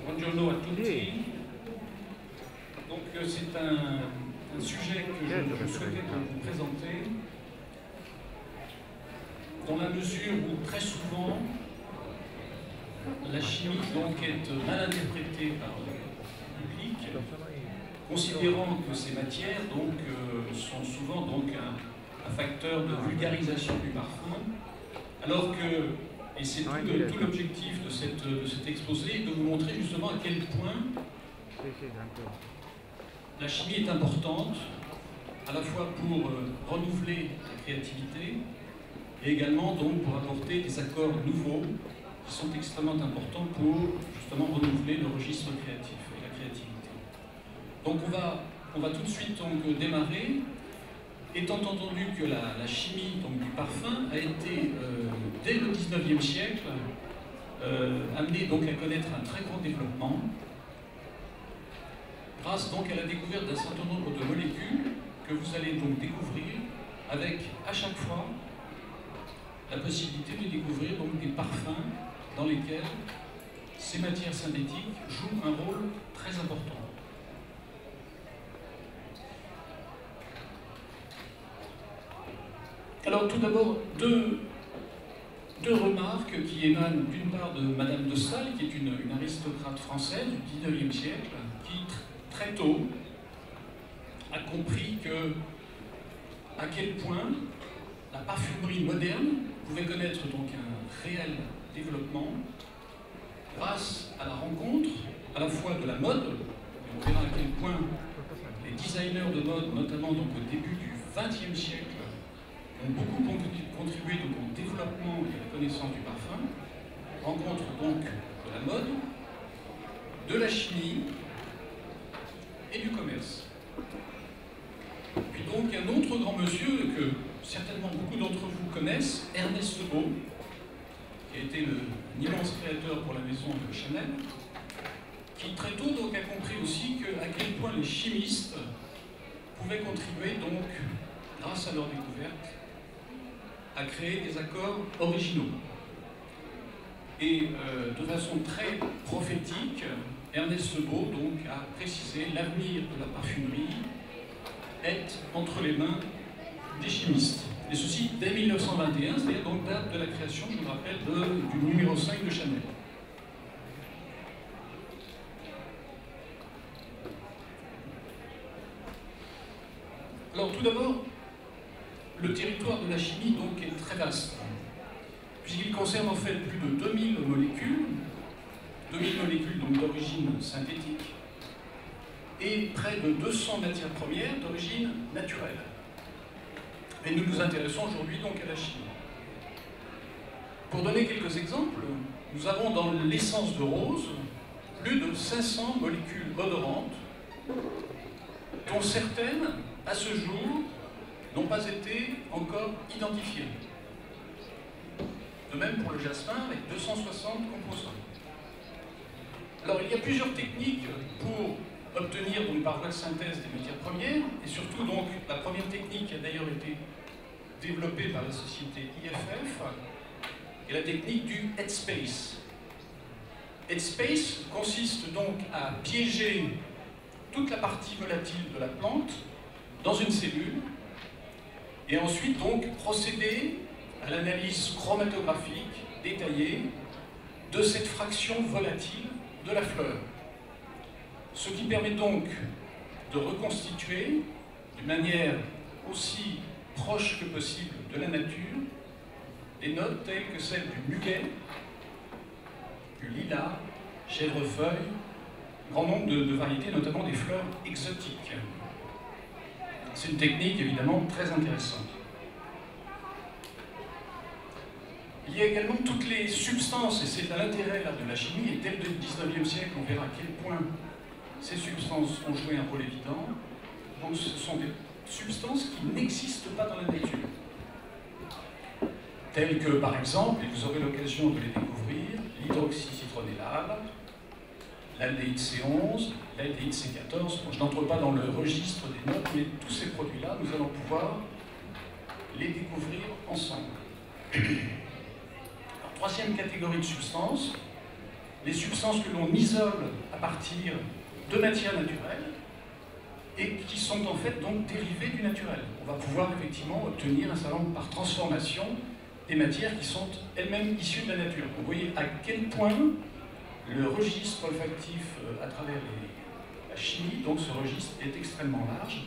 Buongiorno a tutti. Donc c'est un sujet que je souhaitais vous présenter dans la mesure où très souvent la chimie donc est mal interprétée par le public, considérant que ces matières donc sont souvent donc un facteur de vulgarisation du parfum, alors que, et c'est tout l'objectif de cet exposé, de vous montrer justement à quel point la chimie est importante, à la fois pour renouveler la créativité, et également donc pour apporter des accords nouveaux qui sont extrêmement importants pour justement renouveler le registre créatif et la créativité. Donc on va tout de suite donc démarrer, étant entendu que la chimie donc, du parfum a été dès le 19e siècle amenée donc à connaître un très grand développement grâce donc à la découverte d'un certain nombre de molécules que vous allez donc découvrir avec à chaque fois la possibilité de découvrir donc des parfums dans lesquels ces matières synthétiques jouent un rôle très important. Alors tout d'abord, deux remarques qui émanent d'une part de Madame de Staël, qui est une aristocrate française du 19e siècle, qui très tôt a compris à quel point la parfumerie moderne pouvait connaître donc un réel développement grâce à la rencontre à la fois de la mode, et on verra à quel point les designers de mode, notamment donc au début du XXe siècle, ont beaucoup contribué donc au développement et à la connaissance du parfum, rencontre donc de la mode, de la chimie et du commerce. Puis donc un autre grand monsieur que certainement beaucoup d'entre vous connaissent, Ernest Beau, qui a été un immense créateur pour la maison de Chanel, qui très tôt donc a compris aussi à quel point les chimistes pouvaient contribuer donc, grâce à leur découverte, à créer des accords originaux. Et de façon très prophétique, Ernest Beau donc a précisé l'avenir de la parfumerie est entre les mains des chimistes. Et ceci dès 1921, c'est-à-dire donc date de la création, je vous rappelle, du numéro 5 de Chanel. Alors tout d'abord, le territoire de la chimie donc est très vaste, puisqu'il concerne en fait plus de 2000 molécules donc d'origine synthétique, et près de 200 matières premières d'origine naturelle. Et nous nous intéressons aujourd'hui donc à la chimie. Pour donner quelques exemples, nous avons dans l'essence de rose plus de 500 molécules odorantes, dont certaines, à ce jour, n'ont pas été encore identifiées. De même pour le jasmin, avec 260 composants. Alors il y a plusieurs techniques pour obtenir donc, par voie de synthèse des matières premières, et surtout donc la première technique qui a d'ailleurs été développée par la société IFF est la technique du headspace. Headspace consiste donc à piéger toute la partie volatile de la plante dans une cellule et ensuite donc procéder à l'analyse chromatographique détaillée de cette fraction volatile de la fleur. Ce qui permet donc de reconstituer d'une manière aussi proche que possible de la nature des notes telles que celles du muguet, du lilas, chèvrefeuille, grand nombre de variétés, notamment des fleurs exotiques. C'est une technique évidemment très intéressante. Il y a également toutes les substances, et c'est à l'intérêt de la chimie, et dès le 19e siècle, on verra à quel point ces substances ont joué un rôle évident. Donc ce sont des substances qui n'existent pas dans la nature. Telles que, par exemple, et vous aurez l'occasion de les découvrir, l'hydroxycitronellal, l'aldéhyde C11, l'aldéhyde C14. Bon, je n'entre pas dans le registre des notes, mais tous ces produits-là, nous allons pouvoir les découvrir ensemble. Alors, troisième catégorie de substances, les substances que l'on isole à partir de matières naturelles et qui sont en fait donc dérivées du naturel. On va pouvoir effectivement obtenir un certain nombre par transformation des matières qui sont elles-mêmes issues de la nature. Vous voyez à quel point le registre olfactif à travers la chimie, donc ce registre est extrêmement large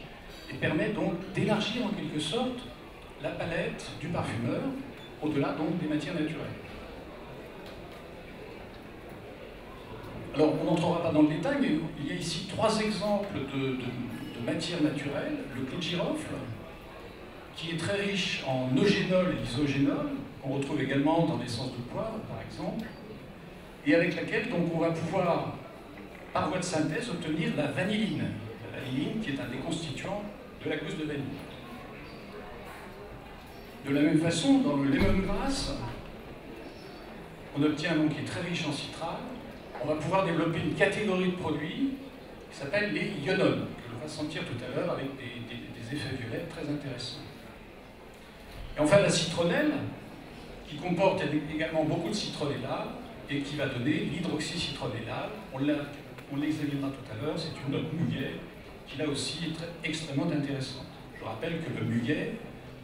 et permet donc d'élargir en quelque sorte la palette du parfumeur au-delà donc des matières naturelles. Alors, on n'entrera pas dans le détail, mais il y a ici 3 exemples de matières naturelles. Le clou de girofle, qui est très riche en eugénol et isogénol, qu'on retrouve également dans l'essence de poivre, par exemple, et avec laquelle donc, on va pouvoir, par voie de synthèse, obtenir la vanilline. La vanilline qui est un des constituants de la gousse de vanille. De la même façon, dans le lemongrass, on obtient donc qui est très riche en citral. On va pouvoir développer une catégorie de produits qui s'appelle les ionones, que l'on va sentir tout à l'heure avec des effets violets très intéressants. Et enfin la citronnelle, qui comporte également beaucoup de citronellal et qui va donner l'hydroxycitronnellal. On l'examinera tout à l'heure, c'est une note muguet qui là aussi est extrêmement intéressante. Je rappelle que le muguet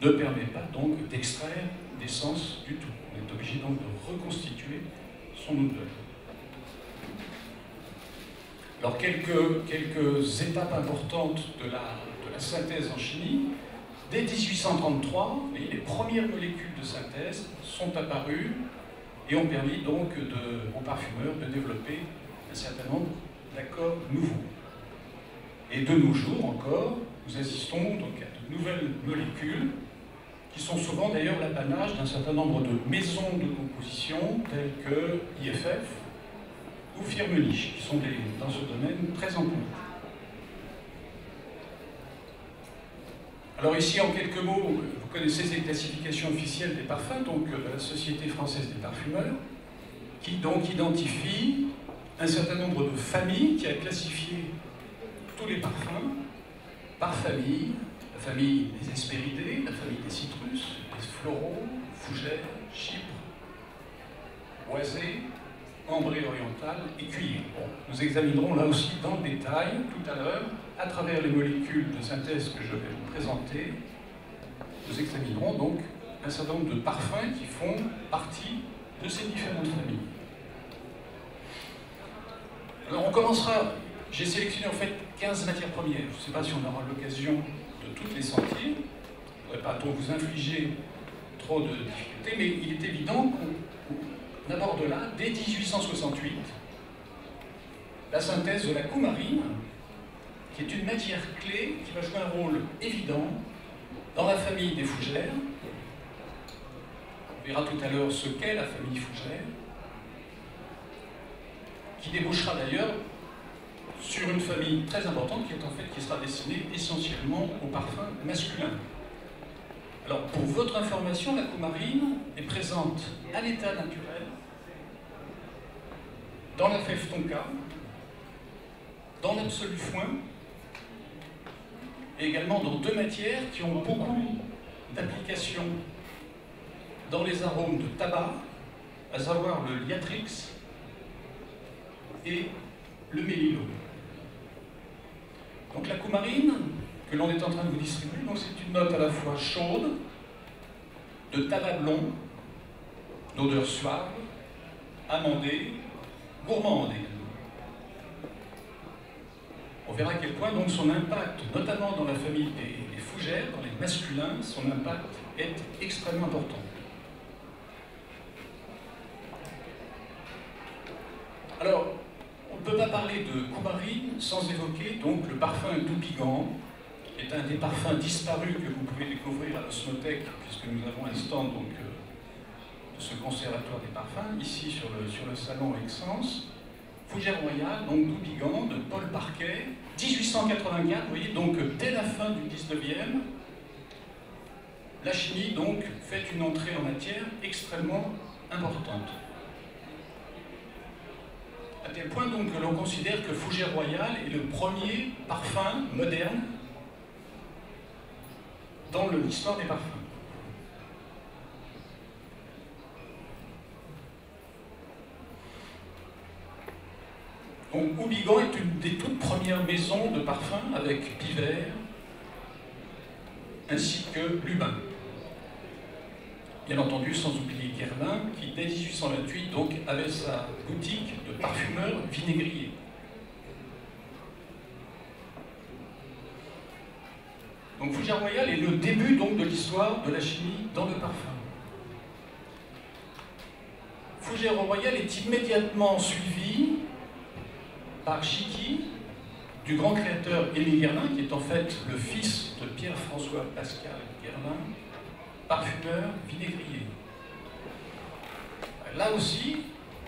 ne permet pas donc d'extraire d'essence du tout. On est obligé donc de reconstituer son odeur. Alors, quelques étapes importantes de la synthèse en chimie. Dès 1833, les premières molécules de synthèse sont apparues et ont permis donc aux parfumeurs de développer un certain nombre d'accords nouveaux. Et de nos jours encore, nous assistons donc à de nouvelles molécules qui sont souvent d'ailleurs l'apanage d'un certain nombre de maisons de composition telles que IFF, ou Firmenich, qui sont dans ce domaine très en pointe. Alors ici, en quelques mots, vous connaissez ces classifications officielles des parfums, donc de la Société française des parfumeurs, qui donc identifie un certain nombre de familles, qui a classifié tous les parfums par famille, la famille des Hespéridés, la famille des citrus, des floraux, fougères, chypre, boisés, ambré oriental et cuir. Bon, nous examinerons là aussi dans le détail, tout à l'heure, à travers les molécules de synthèse que je vais vous présenter, nous examinerons donc un certain nombre de parfums qui font partie de ces différentes familles. Alors on commencera, j'ai sélectionné en fait 15 matières premières, je ne sais pas si on aura l'occasion de toutes les sentir, je ne voudrais pas donc vous infliger trop de difficultés, mais il est évident qu'on aborde là, dès 1868, la synthèse de la coumarine, qui est une matière clé qui va jouer un rôle évident dans la famille des fougères. On verra tout à l'heure ce qu'est la famille fougère, qui débouchera d'ailleurs sur une famille très importante qui sera destinée essentiellement aux parfums masculins. Alors, pour votre information, la coumarine est présente à l'état naturel dans la fève tonka, dans l'absolu foin, et également dans 2 matières qui ont beaucoup d'applications dans les arômes de tabac, à savoir le liatrix et le mélilo. Donc la coumarine, que l'on est en train de vous distribuer, c'est une note à la fois chaude, de tabac blond, d'odeur suave, amandée, gourmande également. On verra à quel point donc son impact, notamment dans la famille des fougères, dans les masculins, son impact est extrêmement important. Alors, on ne peut pas parler de coumarine sans évoquer donc le parfum Doubigant, qui est un des parfums disparus que vous pouvez découvrir à l'Osmothèque, puisque nous avons un stand donc, de ce conservatoire des parfums, ici sur le salon Aix-Sens. Fougère royale, donc Doubigant, de Paul Parquet, 1884, vous voyez, donc dès la fin du 19e, la chimie donc fait une entrée en matière extrêmement importante. À tel point donc que l'on considère que Fougère royale est le premier parfum moderne dans l'histoire des parfums. Donc, Houbigant est une des toutes premières maisons de parfum avec Pivert, ainsi que Lubin. Bien entendu, sans oublier Guerlain, qui dès 1828 donc, avait sa boutique de parfumeur vinaigrier. Donc Fougères Royales est le début donc, de l'histoire de la chimie dans le parfum. Fougères Royales est immédiatement suivi par Chiqui, du grand créateur Émile Guerlain, qui est en fait le fils de Pierre-François Pascal Guerlain, parfumeur vinaigrier. Là aussi,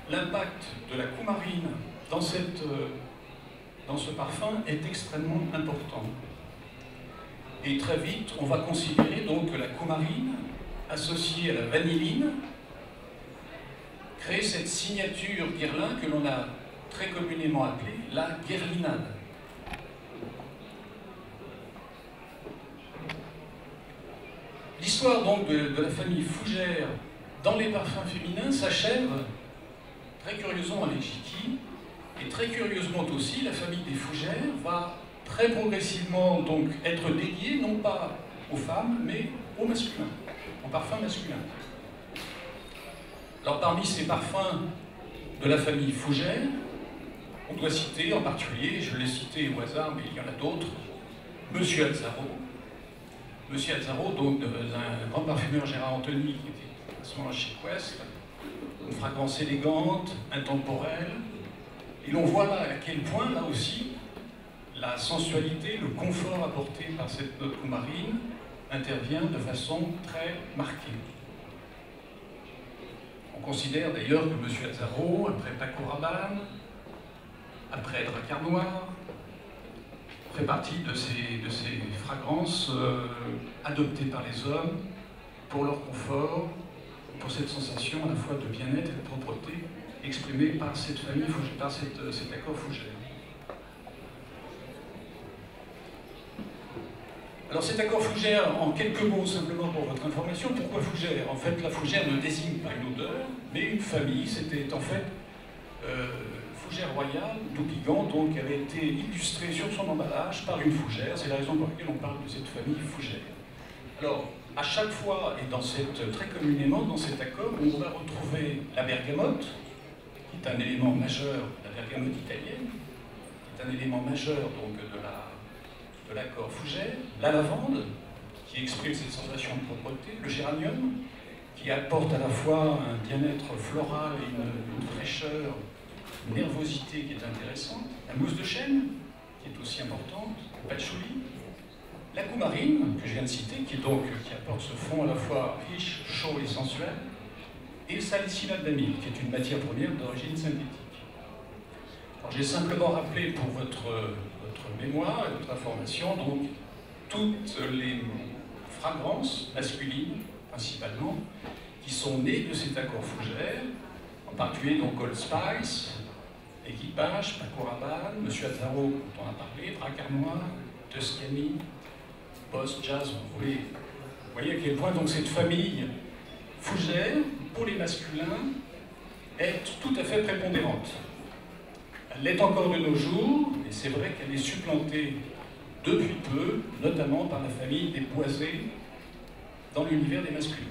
l'impact de la coumarine dans ce parfum est extrêmement important. Et très vite, on va considérer donc que la coumarine, associée à la vanilline, crée cette signature Guerlain que l'on a très communément appelée la guerlinade. L'histoire donc de la famille Fougère dans les parfums féminins s'achève très curieusement avec Chiqui, et très curieusement aussi, la famille des Fougères va très progressivement donc être dédiée non pas aux femmes, mais aux masculins, aux parfums masculins. Alors parmi ces parfums de la famille Fougère, on doit citer en particulier, je l'ai cité au hasard, mais il y en a d'autres, Monsieur Azzaro. Monsieur Azzaro, donc un grand parfumeur Gérard Anthony, qui était à ce moment chez Quest, une fragrance élégante, intemporelle, et l'on voit là à quel point, là aussi, la sensualité, le confort apporté par cette note coumarine intervient de façon très marquée. On considère d'ailleurs que M. Azzaro, après Paco Rabanne, après Drakkar Noir, fait partie de ces fragrances adoptées par les hommes pour leur confort, pour cette sensation à la fois de bien-être et de propreté exprimée par cette famille, par cet accord Fougère. Alors cet accord Fougère, en quelques mots simplement pour votre information, pourquoi Fougère? En fait, la fougère ne désigne pas une odeur, mais une famille. C'était en fait Fougères Royales d'Houbigant, donc qui avait été illustrée sur son emballage par une fougère. C'est la raison pour laquelle on parle de cette famille Fougère. Alors, à chaque fois, et très communément dans cet accord, on va retrouver la bergamote, qui est un élément majeur, la bergamote italienne, qui est un élément majeur donc, de l'accord Fougère, la lavande, qui exprime cette sensation de propreté, le géranium, qui apporte à la fois un bien-être floral et une fraîcheur, une nervosité qui est intéressante, la mousse de chêne, qui est aussi importante, le patchouli, la coumarine, que je viens de citer, qui apporte ce fond à la fois riche, chaud et sensuel, et le salicylate d'amyle, qui est une matière première d'origine synthétique. Alors j'ai simplement rappelé pour votre mémoire et votre information, donc, toutes les fragrances masculines, principalement, qui sont nées de cet accord Fougère, en particulier donc Old Spice, Équipage, Paco Rabanne, Monsieur Azzaro, dont on a parlé, Drakkar Noir, Tuscany, Boss, Jazz, vous voyez à quel point donc cette famille Fougère, pour les masculins, est tout à fait prépondérante. Elle l'est encore de nos jours, et c'est vrai qu'elle est supplantée depuis peu, notamment par la famille des Boisés dans l'univers des masculins.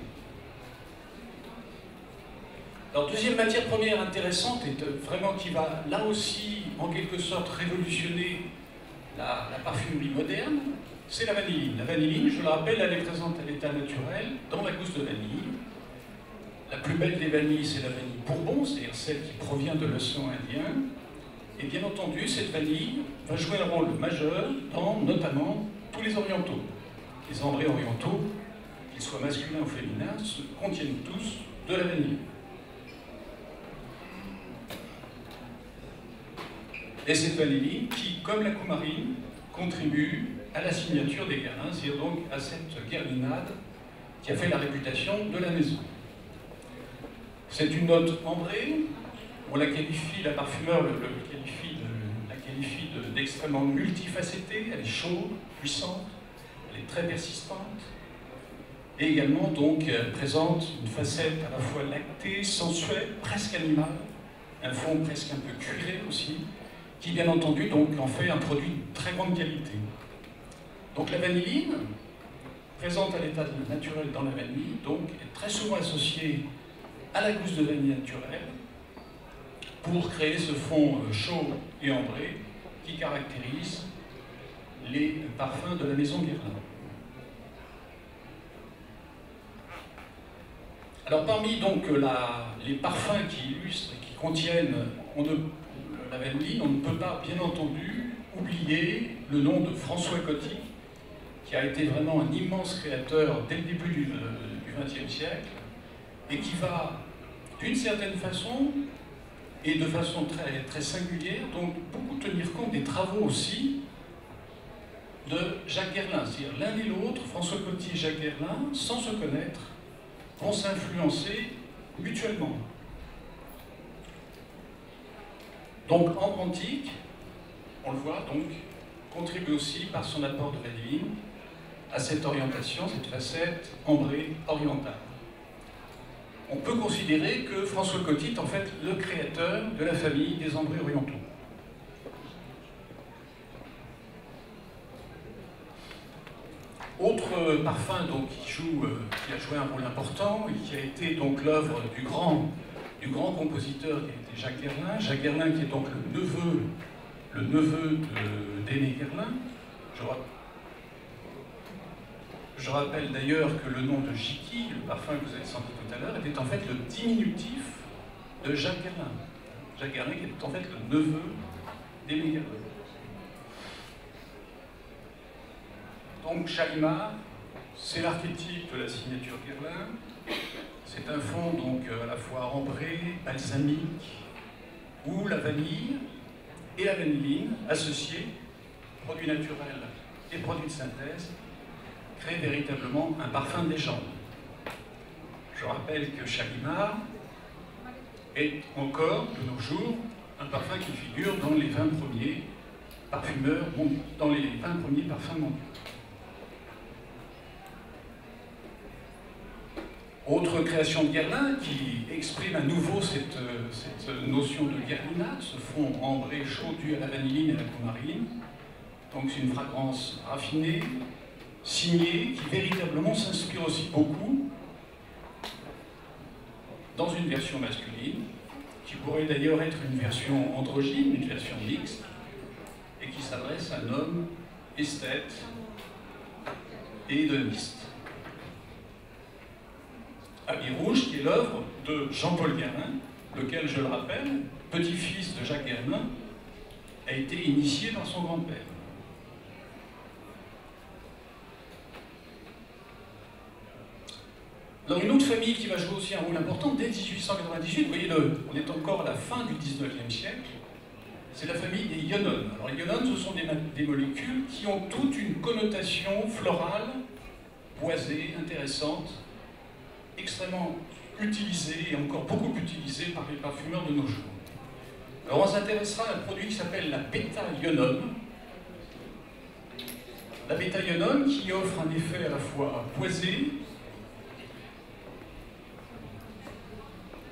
Alors, deuxième matière première intéressante, et vraiment qui va là aussi en quelque sorte révolutionner la parfumerie moderne, c'est la vanilline. La vanilline, je le rappelle, elle est présente à l'état naturel dans la gousse de vanille. La plus belle des vanilles, c'est la vanille Bourbon, c'est-à-dire celle qui provient de l'océan Indien. Et bien entendu, cette vanille va jouer un rôle majeur dans notamment tous les orientaux. Les ambrés orientaux, qu'ils soient masculins ou féminins, contiennent tous de la vanille. Et cette vanilline qui, comme la coumarine, contribue à la signature des Guerlains, c'est-à-dire donc à cette guerlinade qui a fait la réputation de la maison. C'est une note ambrée, on la qualifie, la parfumeur la qualifie d'extrêmement multifacettée, elle est chaude, puissante, elle est très persistante, et également donc présente une facette à la fois lactée, sensuelle, presque animale, un fond presque un peu cuiré aussi, qui bien entendu donc, en fait un produit de très grande qualité. Donc la vanilline, présente à l'état naturel dans la vanille, donc est très souvent associée à la gousse de vanille naturelle pour créer ce fond chaud et ambré qui caractérise les parfums de la maison Guerlain. Alors parmi donc les parfums qui illustrent et qui contiennent la vanille, on ne peut pas bien entendu oublier le nom de François Coty, qui a été vraiment un immense créateur dès le début du XXe siècle, et qui va, d'une certaine façon, et de façon très, très singulière, donc beaucoup tenir compte des travaux aussi de Jacques Guerlain. C'est-à-dire l'un et l'autre, François Coty et Jacques Guerlain, sans se connaître, vont s'influencer mutuellement. Donc Ambre Antique, on le voit donc, contribue aussi par son apport de vanilline à cette orientation, cette facette ambrée orientale. On peut considérer que François Coty est en fait le créateur de la famille des ambrés orientaux. Autre parfum donc, qui a joué un rôle important et qui a été donc l'œuvre du grand compositeur qui a été Jacques Guerlain. Jacques Guerlain qui est donc le neveu d'Aimé Guerlain. Je rappelle d'ailleurs que le nom de Jicky, le parfum que vous avez senti tout à l'heure, était en fait le diminutif de Jacques Guerlain. Jacques Guerlain qui était en fait le neveu d'Aimé Guerlain. Donc Shalimar, c'est l'archétype de la signature Guerlain. C'est un fond donc à la fois ambré, balsamique, où la vanille et la vanilline, associés, produits naturels et produits de synthèse, créent véritablement un parfum de légende. Je rappelle que Shalimar est encore, de nos jours, un parfum qui figure dans les 20 premiers parfumeurs, dans les 20 premiers parfums mondiaux. Autre création de Guerlain qui exprime à nouveau cette notion de guerlinat, ce fond ambré chaud dû à la vanilline et à la coumarine. Donc c'est une fragrance raffinée, signée, qui véritablement s'inspire aussi beaucoup dans une version masculine, qui pourrait d'ailleurs être une version androgyne, une version mixte, et qui s'adresse à un homme esthète et hédoniste. Habit rouge, qui est l'œuvre de Jean-Paul Guerlain, lequel, je le rappelle, petit-fils de Jacques Guerlain, a été initié par son grand-père. Alors une autre famille qui va jouer aussi un rôle important, dès 1898, vous voyez, on est encore à la fin du 19e siècle, c'est la famille des ionones. Alors les ionones, ce sont des molécules qui ont toute une connotation florale, boisée, intéressante, extrêmement utilisée et encore beaucoup utilisée par les parfumeurs de nos jours. Alors on s'intéressera à un produit qui s'appelle la bêta-ionone. La bêta-ionone qui offre un effet à la fois boisé,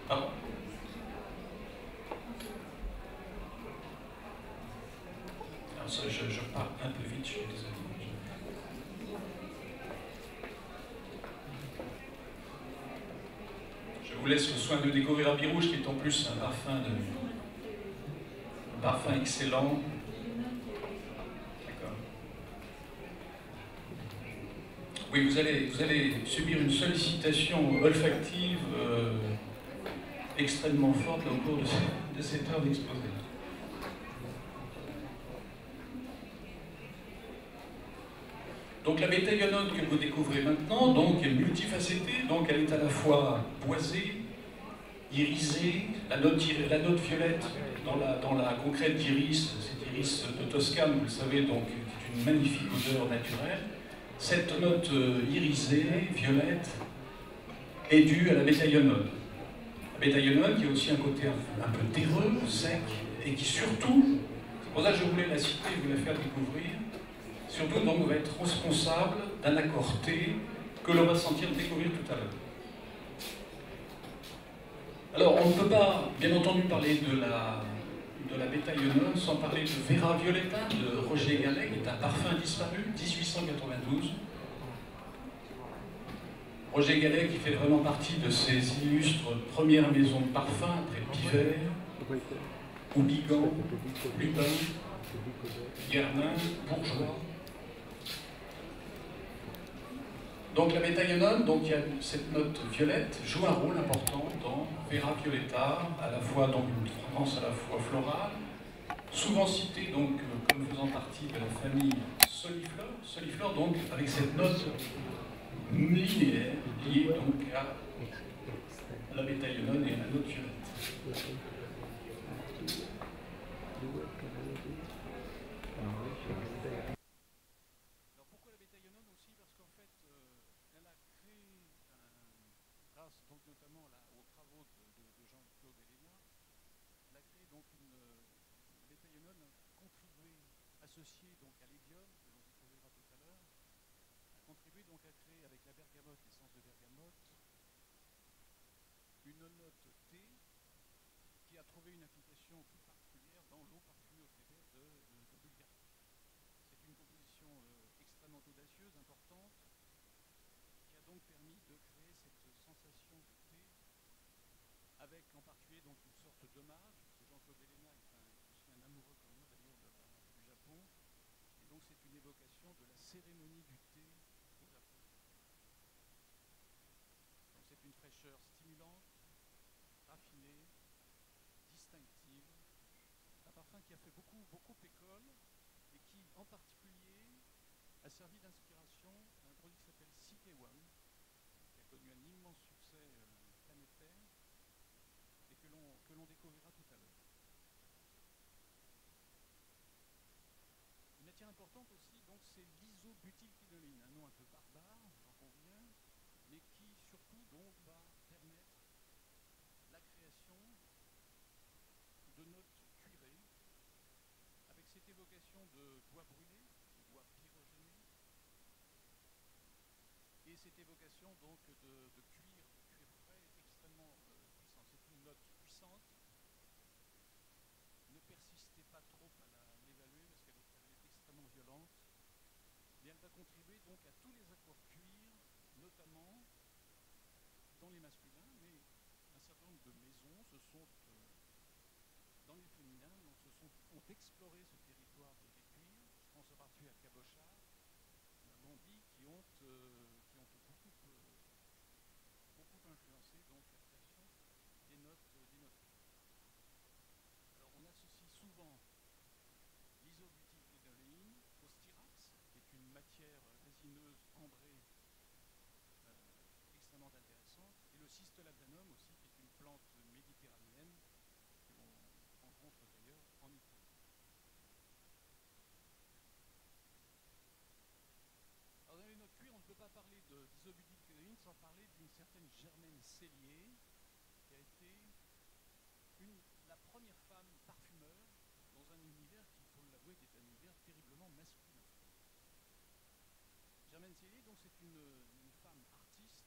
alors ça, je parle un peu vite, je suis désolé. Je vous laisse le soin de découvrir Habit rouge, qui est en plus un parfum excellent. D'accord. Oui, vous allez subir une sollicitation olfactive extrêmement forte au cours de cette heure d'exposé. Donc la bêta-ionone que vous découvrez maintenant donc, est multifacétée, donc elle est à la fois boisée, irisée, la note violette dans la concrète d'iris, cet iris de Toscane, vous le savez, donc est une magnifique odeur naturelle. Cette note irisée, violette, est due à la bêta-ionone. La bêta-ionone qui a aussi un côté un peu terreux, sec, et qui surtout, c'est pour ça que je voulais la citer et vous la faire découvrir, surtout donc va être responsable d'un accord T que l'on va sentir découvrir tout à l'heure. Alors on ne peut pas bien entendu parler de de la bétaillonone, sans parler de Vera Violetta, de Roger Gallet, qui est un parfum disparu, 1892. Roger Gallet qui fait vraiment partie de ces illustres premières maisons de parfum, après Pivert, Hourigan, Lubin, Guerlain, Bourgeois. Donc la bétaillonone, donc il y a cette note violette, joue un rôle important dans Vera Violetta, à la fois donc une fragrance à la fois florale, souvent citée donc comme faisant partie de la famille Soliflore, Soliflore donc avec cette note linéaire liée donc à la bétaillonone et à la note violette. Alors pourquoi la bétaillonone aussi? Parce qu'en fait, elle a créé, grâce donc notamment aux travaux de Jean-Claude Héléna, elle a créé donc la bétaillonone a contribué, associée donc à l'évium, que l'on découvrira tout à l'heure, a contribué donc à créer avec la bergamote, l'essence de bergamote, une note thé qui a trouvé une application toute particulière dans l'eau parfumée au thé vert de Bulgarie. C'est une composition extrêmement audacieuse, importante, qui a donc permis de créer cette sensation de thé, avec en particulier donc une sorte d'hommage, parce que Jean-Claude Héléna est aussi un amoureux comme moi d'ailleurs du Japon, et donc c'est une évocation de la cérémonie du thé au Japon. Donc c'est une fraîcheur stimulante, raffinée, distinctive, un parfum qui a fait beaucoup école et qui en particulier a servi d'inspiration à un produit qui s'appelle CK1, qui a connu un immense succès planétaire et que l'on découvrira tout à l'heure. Une matière importante aussi, donc, c'est l'isobutylquinoline, un nom un peu barbare, j'en conviens, mais qui surtout donc va permettre la création de notes cuirées, avec cette évocation de bois brûlé, de bois pyrogéné, et cette évocation donc de cuir frais extrêmement puissant. C'est une note puissante. Ne persistez pas trop à l'évaluer parce qu'elle est extrêmement violente. Mais elle va contribuer donc à tous les accords cuir, notamment dans les masculins, mais un certain nombre de maisons se sont dans les féminins, donc ont exploré ce territoire des cuirs. Je pense en particulier à Cabochard, à Bondy, qui ont beaucoup influencé donc la création des notes cuir. Alors on associe souvent l'isobutylquinoline au styrax, qui est une matière résineuse ambrée extrêmement intéressante, et le cistoladdanum aussi, qui est une plante méditerranéenne que l'on rencontre d'ailleurs en Italie. Alors dans les notes cuir, on ne peut pas parler d'isobutylquinoline sans parler d'une certaine Germaine Cellier, qui a été la première femme parfumeur dans un univers qui, il faut l'avouer, était un univers terriblement masculin. Germaine Cellier, donc, c'est une femme artiste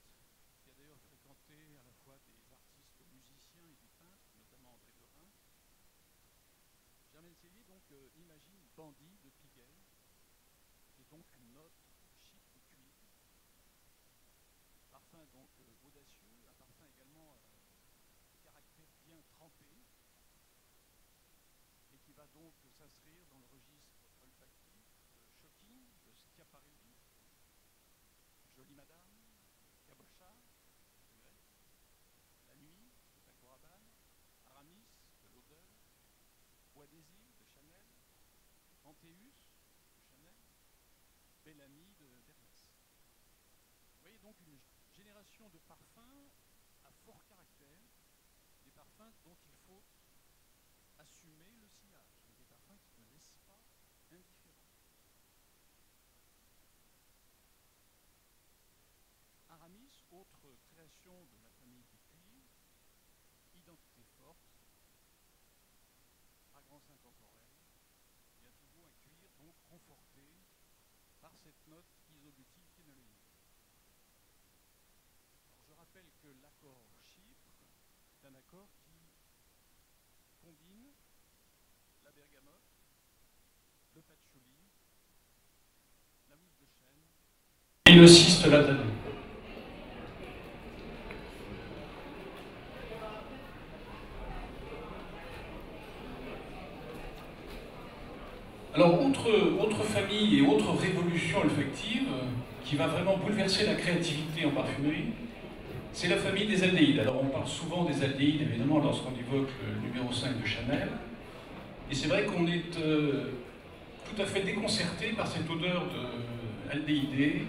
qui a d'ailleurs fréquenté à la fois des artistes musiciens et des peintres, notamment André Derain. Germaine Cellier donc imagine Bondy de Pigalle, qui est donc une note chic de cuir, parfum donc audacieux, un parfum également de caractère bien trempé, et qui va donc s'inscrire dans le registre olfactif de Shocking, de Schiaparelli, Jolie Madame, Cabochard, de Grec, La Nuit, de Paco Rabanne, Aramis, de l'Odeur, Bois Désir, de Chanel, Antéus, de Chanel, Bellamy, d'Hermès. Vous voyez donc une génération de parfums à fort caractère, des parfums dont il faut assumer le sillage, des parfums qui ne laissent pas indifférent. Aramis, autre création de la famille du cuir, identité forte, fragrance intemporelle, et à nouveau un cuir donc conforté par cette note isobutylquinoline. Alors je rappelle que l'accord Chypre est un accord qui combine bergamote, le patchouli, la mousse de chêne et le cyste ladanum. Alors, autre famille et autre révolution olfactive qui va vraiment bouleverser la créativité en parfumerie, c'est la famille des aldéhydes. Alors, on parle souvent des aldéhydes, évidemment, lorsqu'on évoque le numéro 5 de Chanel. Et c'est vrai qu'on est tout à fait déconcerté par cette odeur d'aldéhydé,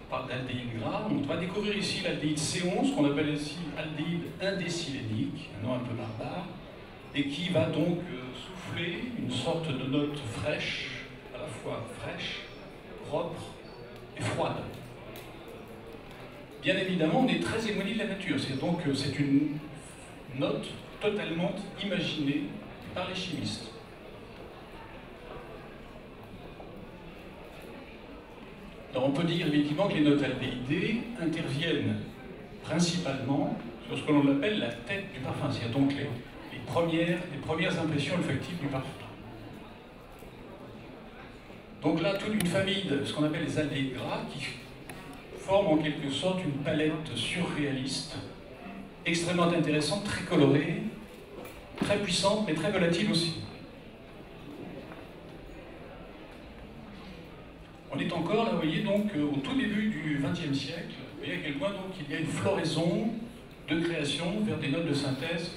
par d'aldéhyde gras. On va découvrir ici l'aldéhyde C11, qu'on appelle ici aldéhyde indécylénique, un nom un peu barbare, et qui va donc souffler une sorte de note fraîche, à la fois fraîche, propre et froide. Bien évidemment, on est très éloigné de la nature, donc c'est une note totalement imaginée par les chimistes. Alors on peut dire effectivement que les notes aldéhydées interviennent principalement sur ce que l'on appelle la tête du parfum, c'est-à-dire donc les premières impressions olfactives du parfum. Donc là, toute une famille de ce qu'on appelle les aldéhydes gras qui forment en quelque sorte une palette surréaliste, extrêmement intéressante, très colorée, très puissante, mais très volatile aussi. On est encore là, vous voyez, donc au tout début du XXe siècle, vous voyez à quel point donc il y a une floraison de création vers des notes de synthèse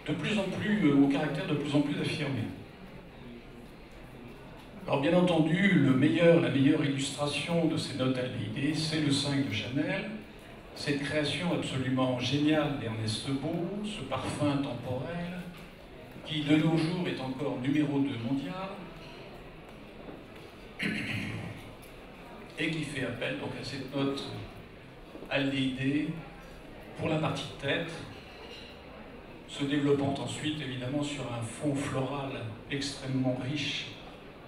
de plus en plus, au caractère de plus en plus affirmé. Alors bien entendu, la meilleure illustration de ces notes aldéhydées, c'est le 5 de Chanel, cette création absolument géniale d'Ernest Beau, ce parfum temporel, qui de nos jours est encore numéro 2 mondial, et qui fait appel donc à cette note aldéhydée pour la partie tête, se développant ensuite évidemment sur un fond floral extrêmement riche,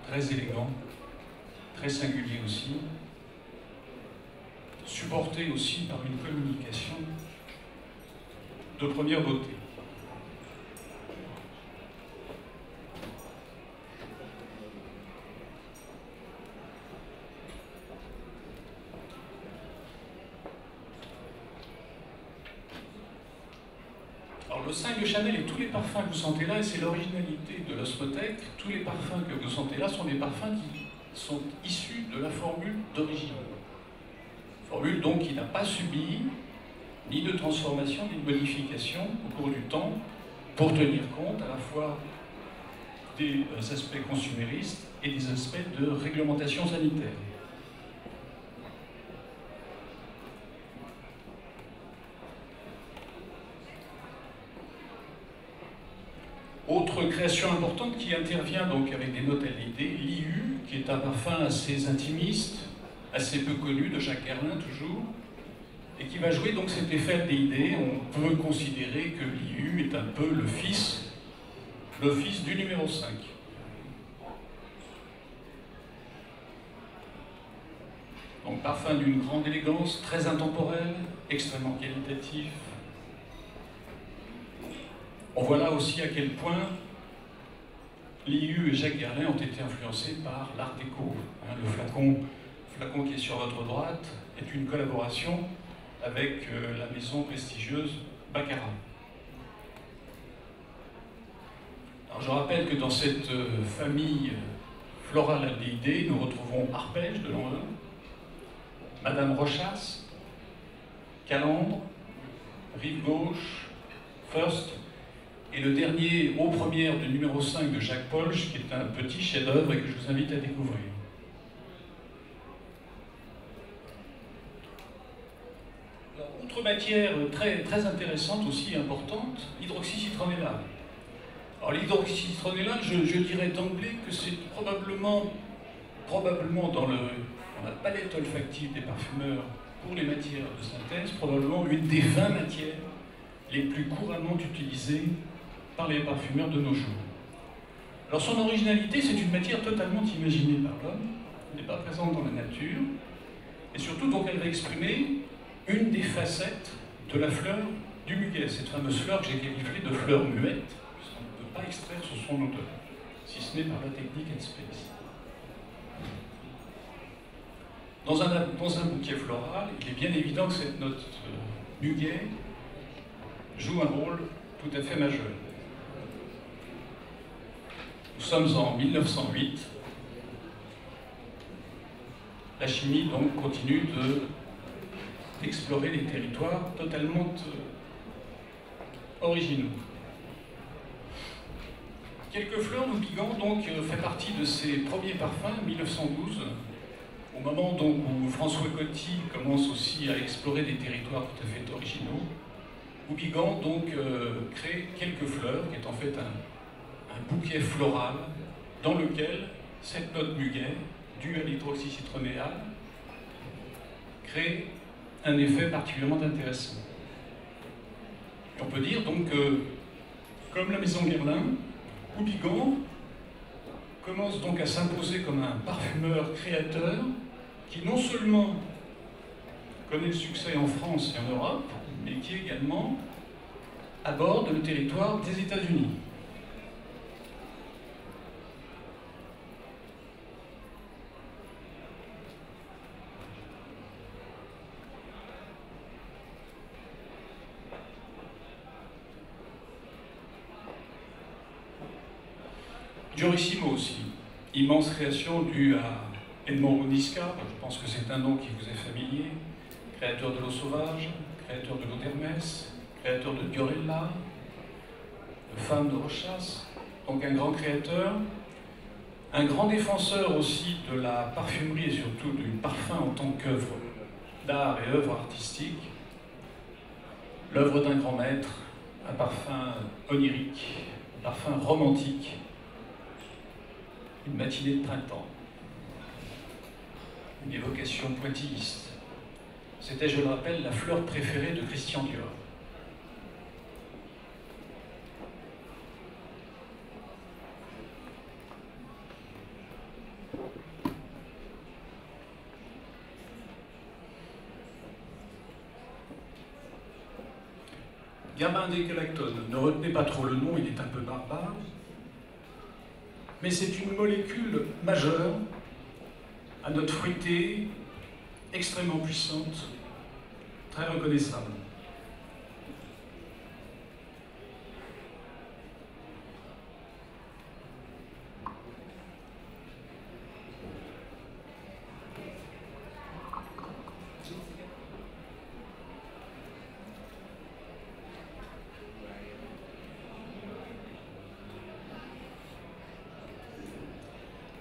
très élégant, très singulier aussi, supporté aussi par une communication de première beauté. Alors le 5 de Chanel et tous les parfums que vous sentez là, et c'est l'originalité de l'Osmothèque, tous les parfums que vous sentez là sont des parfums qui sont issus de la formule d'origine. Formule donc qui n'a pas subi ni de transformation, ni de modification au cours du temps pour tenir compte à la fois des aspects consuméristes et des aspects de réglementation sanitaire. Autre création importante qui intervient donc avec des notes aldéhydées, l'IU, qui est un parfum assez intimiste, assez peu connu, de Jacques Herlin toujours, et qui va jouer donc cet effet aldéhydé. On peut considérer que l'IU est un peu le fils du numéro 5. Donc parfum d'une grande élégance, très intemporel, extrêmement qualitatif. On voit là aussi à quel point l'IU et Jacques Guerlain ont été influencés par l'Art déco. Le flacon qui est sur votre droite est une collaboration avec la maison prestigieuse Baccarat. Alors je rappelle que dans cette famille florale aldéhydée, nous retrouvons Arpège de l'an 1, Madame Rochas, Calandre, Rive Gauche, First, et le dernier, aux premières, du numéro 5 de Jacques Polch, qui est un petit chef-d'œuvre et que je vous invite à découvrir. Alors, autre matière très intéressante aussi, importante, l'hydroxycitronellal. Alors l'hydroxycitronellal, je dirais d'emblée que c'est probablement dans la palette olfactive des parfumeurs pour les matières de synthèse, probablement une des 20 matières les plus couramment utilisées par les parfumeurs de nos jours. Alors son originalité, c'est une matière totalement imaginée par l'homme, elle n'est pas présente dans la nature, et surtout donc elle va exprimer une des facettes de la fleur du muguet, cette fameuse fleur que j'ai qualifiée de fleur muette, puisqu'on ne peut pas extraire sur son odeur. si ce n'est par la technique Headspace. Dans un bouquet floral, il est bien évident que cette note muguet joue un rôle tout à fait majeur. Nous sommes en 1908. La chimie donc continue d'explorer des territoires totalement originaux. Quelques fleurs d'Houbigant donc fait partie de ses premiers parfums, 1912, au moment donc où François Coty commence aussi à explorer des territoires tout à fait originaux. Houbigant donc crée quelques fleurs, qui est en fait un bouquet floral dans lequel cette note muguet, due à l'hydroxycitronnéal, crée un effet particulièrement intéressant. Et on peut dire donc que, comme la maison Guerlain, Houbigant commence donc à s'imposer comme un parfumeur créateur qui non seulement connaît le succès en France et en Europe, mais qui également aborde le territoire des États-Unis. Diorissimo aussi, immense création due à Edmond Oniska, je pense que c'est un nom qui vous est familier, créateur de l'eau sauvage, créateur de l'eau d'Hermès, créateur de Diorella, de Femme de Rochas, donc un grand créateur, un grand défenseur aussi de la parfumerie et surtout du parfum en tant qu'œuvre d'art et œuvre artistique, l'œuvre d'un grand maître, un parfum onirique, un parfum romantique, une matinée de printemps, une évocation pointilliste. C'était, je le rappelle, la fleur préférée de Christian Dior. Gamin des galactones, ne retenez pas trop le nom, il est un peu barbare, mais c'est une molécule majeure à note fruitée, extrêmement puissante, très reconnaissable.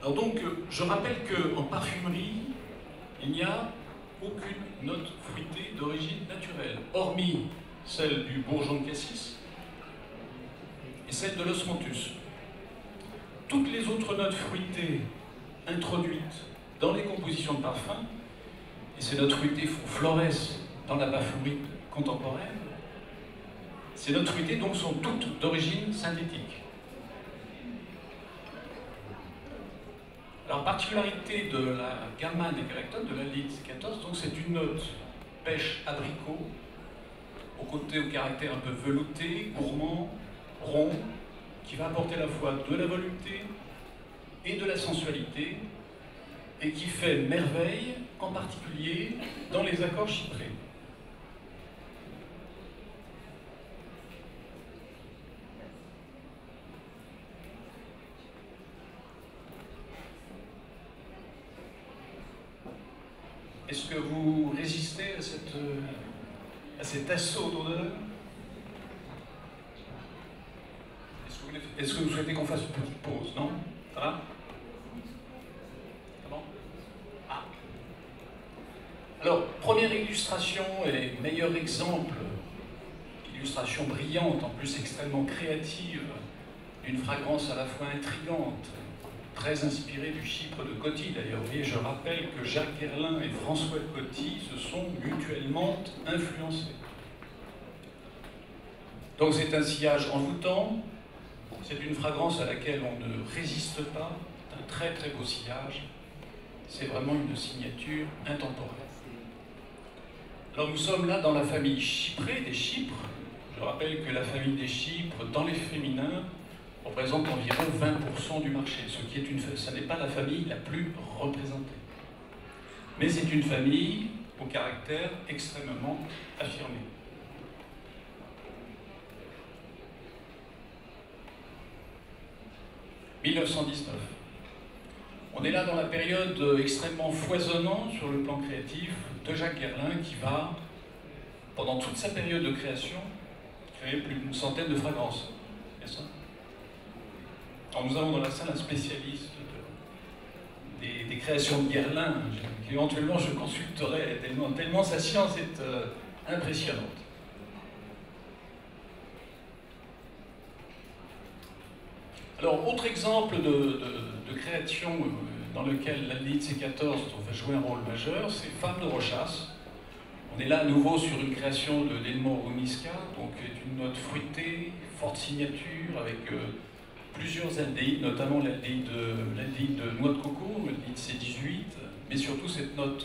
Alors donc, je rappelle qu'en parfumerie, il n'y a aucune note fruitée d'origine naturelle, hormis celle du bourgeon de cassis et celle de l'osmanthus. Toutes les autres notes fruitées introduites dans les compositions de parfums, et ces notes fruitées florescent dans la parfumerie contemporaine, ces notes fruitées donc sont toutes d'origine synthétique. Alors, particularité de la gamma des galactones, de la ligne 14, donc c'est une note pêche abricot, au caractère un peu velouté, gourmand, rond, qui va apporter à la fois de la volupté et de la sensualité, et qui fait merveille, en particulier dans les accords chyprés. Est-ce que vous résistez à cet assaut d'odeur? Est-ce que vous souhaitez qu'on fasse une petite pause? Non? Ça va? C'est bon? Ah. Alors, première illustration et meilleur exemple, illustration brillante, en plus extrêmement créative, d'une fragrance à la fois intrigante, très inspiré du Chypre de Coty d'ailleurs. Et je rappelle que Jacques Guerlain et François Coty se sont mutuellement influencés. Donc c'est un sillage envoûtant, c'est une fragrance à laquelle on ne résiste pas, c'est un très très beau sillage, c'est vraiment une signature intemporelle. Alors nous sommes là dans la famille chyprée des Chypres. Je rappelle que la famille des Chypres, dans les féminins, représente environ 20% du marché, ce n'est pas la famille la plus représentée. Mais c'est une famille au caractère extrêmement affirmé. « 1919. On est là dans la période extrêmement foisonnante sur le plan créatif de Jacques Guerlain qui va, pendant toute sa période de création, créer plus d'une centaine de fragrances. C'est ça ? Alors nous avons dans la salle un spécialiste des créations de Guerlain, qu'éventuellement je consulterai tellement sa science est impressionnante. Alors, autre exemple de création dans lequel l'aldéhyde C14 va jouer un rôle majeur, c'est Femme de Rochas. On est là à nouveau sur une création de d'Edmond Rouniska, donc une note fruitée, forte signature, avec plusieurs aldéhydes, notamment l'aldéhyde de noix de coco, l'aldéhyde C18, mais surtout cette note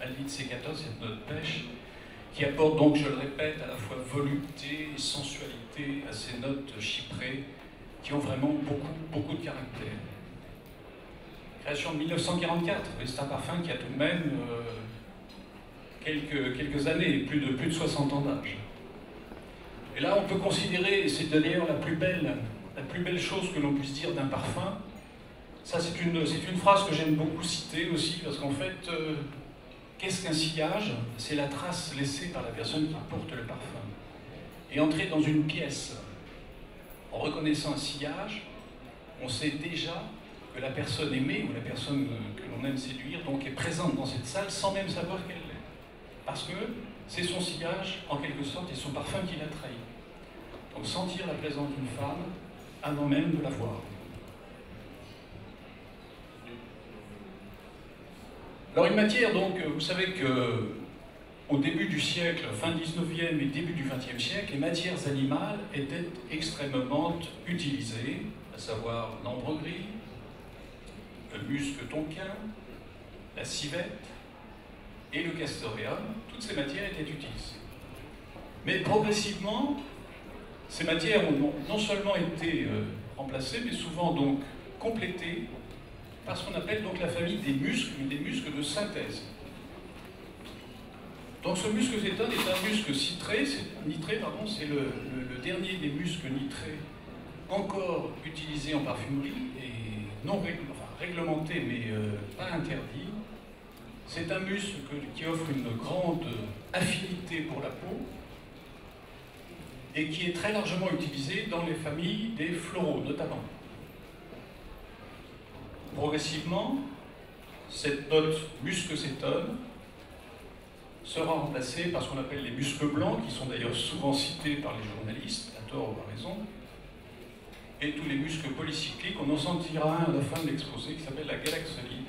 aldéhyde C14, cette note pêche, qui apporte donc, je le répète, à la fois volupté et sensualité à ces notes chyprées, qui ont vraiment beaucoup de caractère. Création de 1944, c'est un parfum qui a tout de même quelques années, plus de 60 ans d'âge. Et là, on peut considérer, et c'est d'ailleurs la plus belle chose que l'on puisse dire d'un parfum, ça c'est une phrase que j'aime beaucoup citer aussi, parce qu'en fait, qu'est-ce qu'un sillage? C'est la trace laissée par la personne qui porte le parfum. Et entrer dans une pièce en reconnaissant un sillage, on sait déjà que la personne aimée ou la personne que l'on aime séduire donc est présente dans cette salle sans même savoir qu'elle l'est. Parce que c'est son sillage, en quelque sorte, et son parfum qui l'a trahi. Donc sentir la présence d'une femme avant même de la voir. Alors une matière, donc, vous savez que au début du siècle, fin 19e et début du 20e siècle, les matières animales étaient extrêmement utilisées, à savoir l'ambre gris, le musc tonquin, la civette et le castoreum. Toutes ces matières étaient utilisées. Mais progressivement, ces matières ont non seulement été remplacées, mais souvent donc complétées par ce qu'on appelle donc la famille des muscs de synthèse. Donc ce musc cétone est un musc nitré, c'est le dernier des muscs nitrés encore utilisés en parfumerie et non réglementé mais pas interdit. C'est un musc qui offre une grande affinité pour la peau et qui est très largement utilisé dans les familles des floraux notamment. Progressivement, cette note musc cétone sera remplacée par ce qu'on appelle les muscles blancs, qui sont d'ailleurs souvent cités par les journalistes, à tort ou à raison, et tous les muscles polycycliques. On en sentira un à la fin de l'exposé qui s'appelle la galaxolide.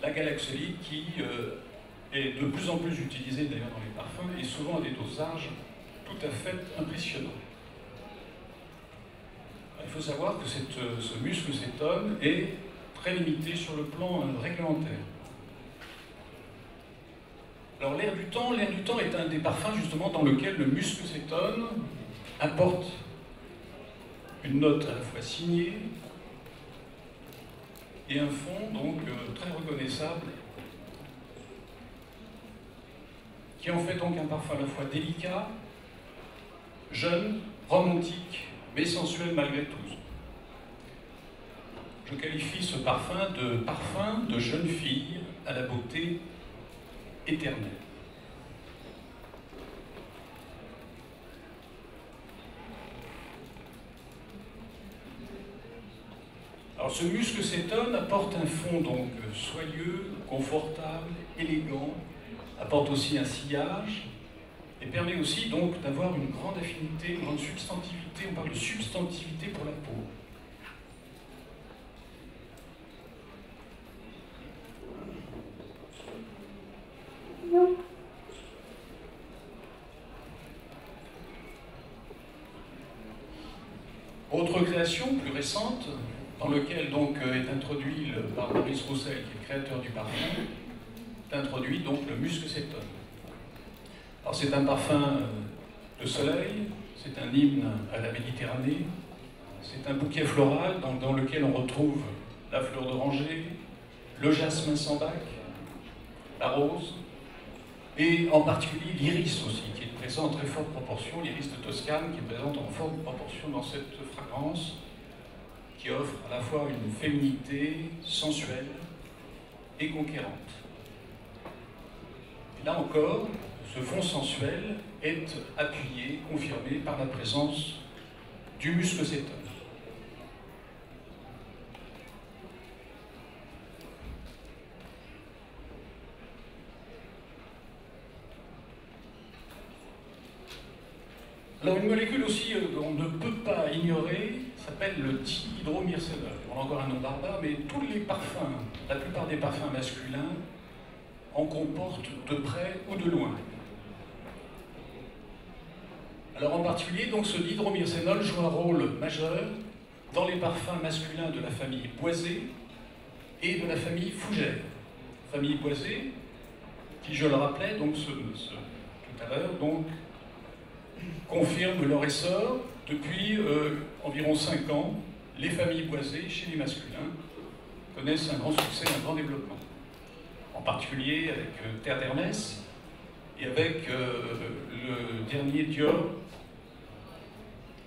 La galaxolide qui est de plus en plus utilisée d'ailleurs dans les parfums et souvent à des dosages tout à fait impressionnants. Il faut savoir que ce musc cétone est très limité sur le plan réglementaire. Alors l'air du temps est un des parfums justement dans lequel le musc cétone apporte une note à la fois signée et un fond donc très reconnaissable qui en fait donc un parfum à la fois délicat, jeune, romantique mais sensuel malgré tout. Je qualifie ce parfum de jeune fille à la beauté éternelle. Alors ce musc cétone apporte un fond donc soyeux, confortable, élégant, apporte aussi un sillage et permet aussi donc d'avoir une grande affinité, une grande substantivité. On parle de substantivité pour la peau. Autre création plus récente, dans lequel donc est introduit par Maurice Roussel, qui est le créateur du parfum, est introduit donc le musc cétone. Alors c'est un parfum de soleil, c'est un hymne à la Méditerranée, c'est un bouquet floral dans lequel on retrouve la fleur d'oranger, le jasmin sans bac, la rose, et en particulier l'iris aussi, qui est présent en très forte proportion, l'iris de Toscane, qui est présent en forte proportion dans cette fragrance, qui offre à la fois une féminité sensuelle et conquérante. Et là encore, ce fond sensuel est appuyé, confirmé par la présence du muscocétone. Alors une molécule aussi qu'on ne peut pas ignorer s'appelle le dihydromyrcénol. On a encore un nom barbare, mais tous les parfums, la plupart des parfums masculins en comportent de près ou de loin. Alors en particulier, donc, ce dihydromyrcénol joue un rôle majeur dans les parfums masculins de la famille Boisé et de la famille Fougère. Famille Boisé, qui, je le rappelais donc, tout à l'heure, donc, confirme leur essor depuis environ 5 ans. Les familles Boisé, chez les masculins, connaissent un grand succès, un grand développement. En particulier avec Terre d'Hermès et avec le dernier Dior,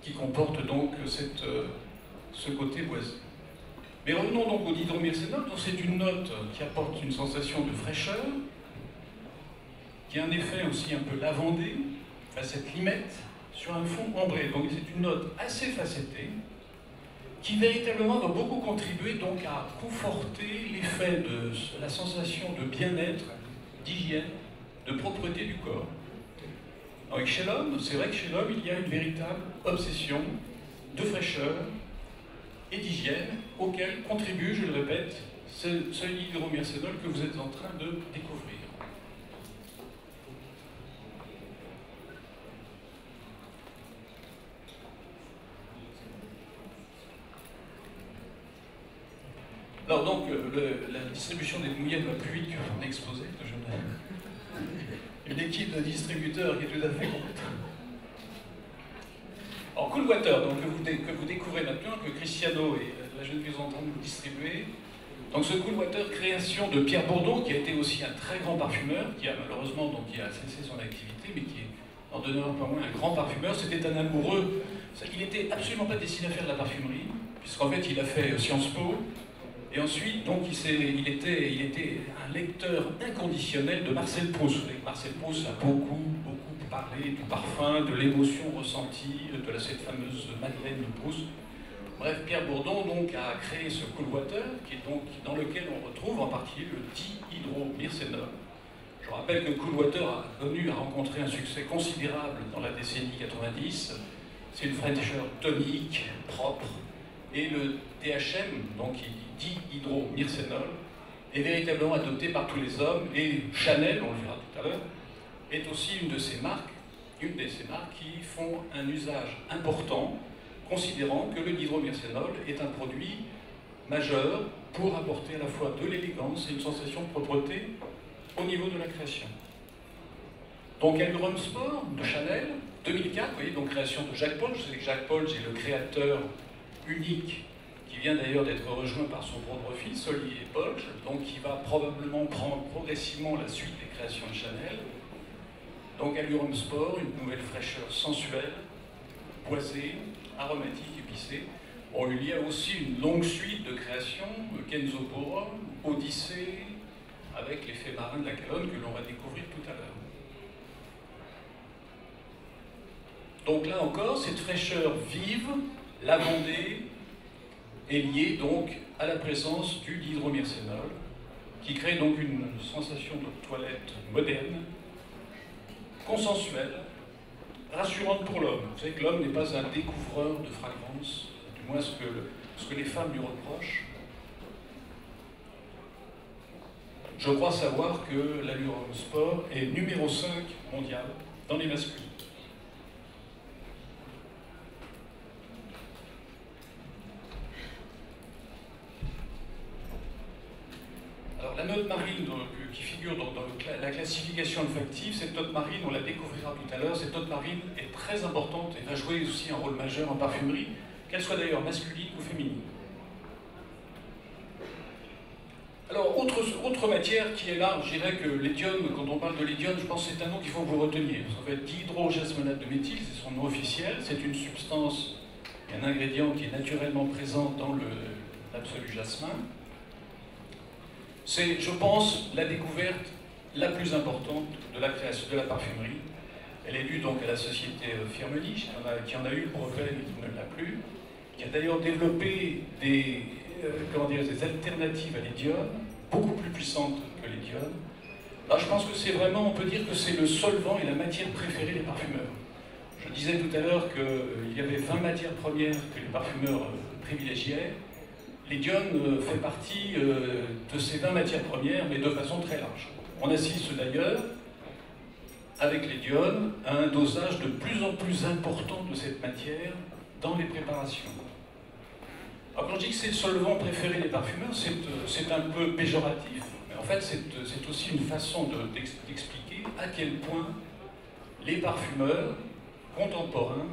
qui comporte donc ce côté boisé. Mais revenons donc au dihydromyrcénol. C'est une note qui apporte une sensation de fraîcheur, qui a un effet aussi un peu lavandé, cette limette, sur un fond ambré. Donc c'est une note assez facettée, qui véritablement va beaucoup contribuer donc à conforter l'effet de la sensation de bien-être, d'hygiène, de propreté du corps. Donc chez l'homme, c'est vrai que chez l'homme, il y a une véritable obsession de fraîcheur et d'hygiène, auquel contribue, je le répète, ce dihydromyrcénol que vous êtes en train de découvrir. Alors donc, la distribution des mouillettes va plus vite que mon exposé. Une équipe de distributeurs qui est tout à fait compétente. Alors, Cool Water, donc, que vous découvrez maintenant, que Cristiano et la jeune fille sont en train de vous distribuer. Donc ce Cool Water, création de Pierre Bourdon, qui a été aussi un très grand parfumeur, qui a malheureusement donc, qui a cessé son activité, mais qui est en demeurant pas moins un grand parfumeur. C'était un amoureux. Il n'était absolument pas destiné à faire de la parfumerie, puisqu'en fait il a fait Sciences Po. Et ensuite, donc, il était un lecteur inconditionnel de Marcel Proust. Marcel Proust a beaucoup parlé du parfum, de l'émotion ressentie, de cette fameuse Madeleine de Proust. Bref, Pierre Bourdon donc, a créé ce Cool Water, qui est donc, dans lequel on retrouve en particulier le dihydromyrcénol. Je rappelle que Cool Water a rencontré un succès considérable dans la décennie 90. C'est une fraîcheur tonique, propre, et le DHM, donc dihydromyrcénol, est véritablement adopté par tous les hommes, et Chanel, on le verra tout à l'heure, est aussi une de ces marques qui font un usage important, considérant que le dihydromyrcénol est un produit majeur pour apporter à la fois de l'élégance et une sensation de propreté au niveau de la création. Donc Allurum Sport de Chanel, 2004, vous voyez, donc création de Jacques Polge. Vous savez que Jacques Polge est le créateur unique, qui vient d'ailleurs d'être rejoint par son propre fils, Olivier Polge, donc qui va probablement prendre progressivement la suite des créations de Chanel. Donc Allurum Sport, une nouvelle fraîcheur sensuelle, boisée, aromatique, épicée. Bon, il y a aussi une longue suite de créations, Kenzo, Odyssée, avec l'effet marin de la Calonne que l'on va découvrir tout à l'heure. Donc là encore, cette fraîcheur vive, lavandée, est liée donc à la présence du dihydromyrcénol, qui crée donc une sensation de toilette moderne, consensuelle, rassurante pour l'homme. Vous savez que l'homme n'est pas un découvreur de fragrances, du moins ce que les femmes lui reprochent. Je crois savoir que l'Allurum Sport est numéro 5 mondial dans les masculins. Alors la note marine qui figure dans la classification olfactive. Cette note marine, on la découvrira tout à l'heure, cette note marine est très importante et va jouer aussi un rôle majeur en parfumerie, qu'elle soit d'ailleurs masculine ou féminine. Alors, autre matière qui est là, je dirais que l'édione, quand on parle de l'édione, je pense que c'est un nom qu'il faut que vous reteniez. Ça va être dihydrojasmonate de méthyle, c'est son nom officiel. C'est une substance, un ingrédient qui est naturellement présent dans l'absolu jasmin. C'est, je pense, la découverte la plus importante de la création de la parfumerie. Elle est due donc à la société Firmenich, qui en a eu le brevet mais qui ne l'a plus, qui a d'ailleurs développé des alternatives à l'édione, beaucoup plus puissantes que l'édione. Là, je pense que c'est vraiment, on peut dire que c'est le solvant et la matière préférée des parfumeurs. Je disais tout à l'heure qu'il y avait 20 matières premières que les parfumeurs privilégiaient. L'édione fait partie de ces 20 matières premières, mais de façon très large. On assiste d'ailleurs, avec l'édione, à un dosage de plus en plus important de cette matière dans les préparations. Alors quand je dis que c'est le solvant préféré des parfumeurs, c'est un peu péjoratif, mais en fait c'est aussi une façon d'expliquer à quel point les parfumeurs contemporains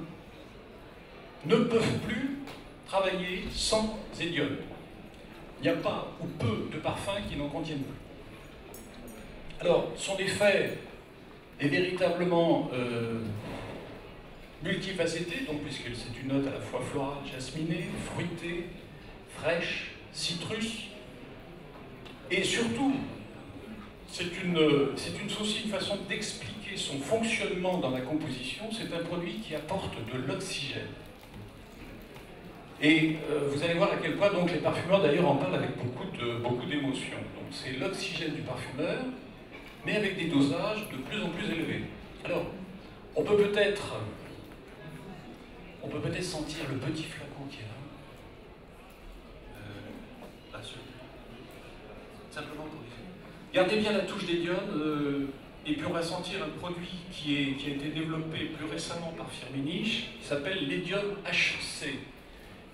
ne peuvent plus travailler sans édione. Il n'y a pas ou peu de parfums qui n'en contiennent plus. Alors, son effet est véritablement multifacetté, donc puisque c'est une note à la fois florale, jasminée, fruitée, fraîche, citrus, et surtout, c'est aussi une façon d'expliquer son fonctionnement dans la composition. C'est un produit qui apporte de l'oxygène. Et vous allez voir à quel point donc, les parfumeurs d'ailleurs en parlent avec beaucoup d'émotion. Donc c'est l'oxygène du parfumeur, mais avec des dosages de plus en plus élevés. Alors, on peut peut-être sentir le petit flacon qui est là. Simplement pour les... Gardez bien la touche d'édione, et puis on va sentir un produit qui a été développé plus récemment par Firmenich, qui s'appelle l'édione HC,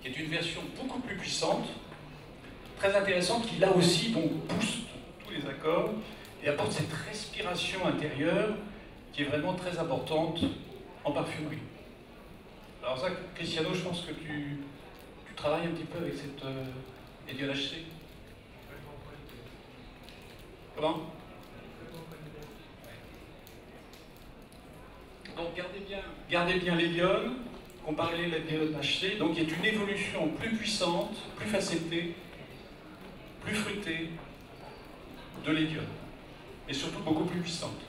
qui est une version beaucoup plus puissante, très intéressante, qui là aussi donc booste tous les accords et apporte cette respiration intérieure qui est vraiment très importante en parfumerie. Alors ça, Cristiano, je pense que tu travailles un petit peu avec cette édione HC. Comment? Donc gardez bien l'édione, comparez la l'édione HC, donc il y a une évolution plus puissante, plus facettée, plus fruitée de l'édione, et surtout beaucoup plus puissante.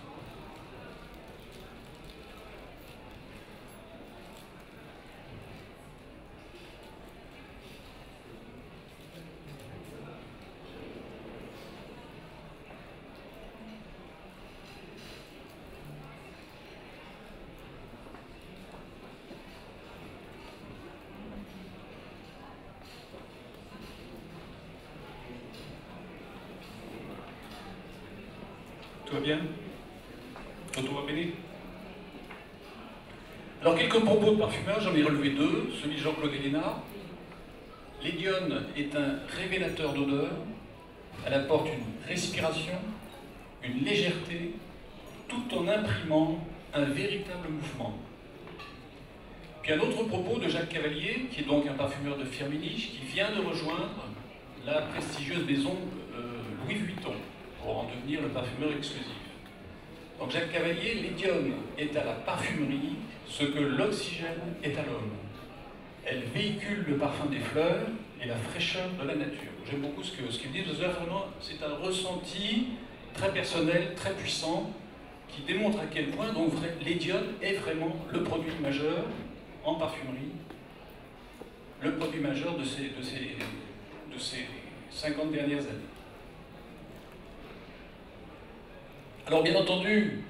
Tout va bien? Tout va bien? Alors, quelques propos de parfumeur, j'en ai relevé deux. Celui de Jean-Claude Hélénard. L'édione est un révélateur d'odeur. Elle apporte une respiration, une légèreté, tout en imprimant un véritable mouvement. Puis un autre propos de Jacques Cavalier, qui est donc un parfumeur de Firmenich, qui vient de rejoindre la prestigieuse maison Louis Vuitton, pour en devenir le parfumeur exclusif. Donc Jacques Cavalier, l'édione est à la parfumerie ce que l'oxygène est à l'homme. Elle véhicule le parfum des fleurs et la fraîcheur de la nature. J'aime beaucoup ce qu'il dit, c'est un ressenti très personnel, très puissant, qui démontre à quel point donc l'édione est vraiment le produit majeur en parfumerie, le produit majeur de ces 50 dernières années. Alors bien entendu,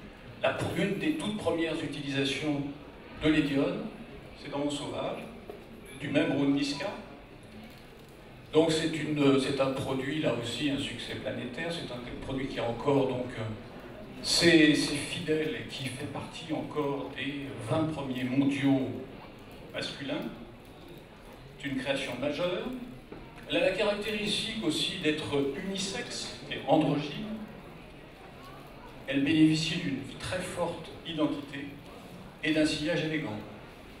une des toutes premières utilisations de l'édione, c'est dans Mon Sauvage, du même Brune Niska. Donc c'est un produit, là aussi, un succès planétaire, c'est un produit qui a encore donc ses fidèles et qui fait partie encore des 20 premiers mondiaux masculins. C'est une création majeure. Elle a la caractéristique aussi d'être unisexe et androgyne. elle bénéficie d'une très forte identité et d'un sillage élégant.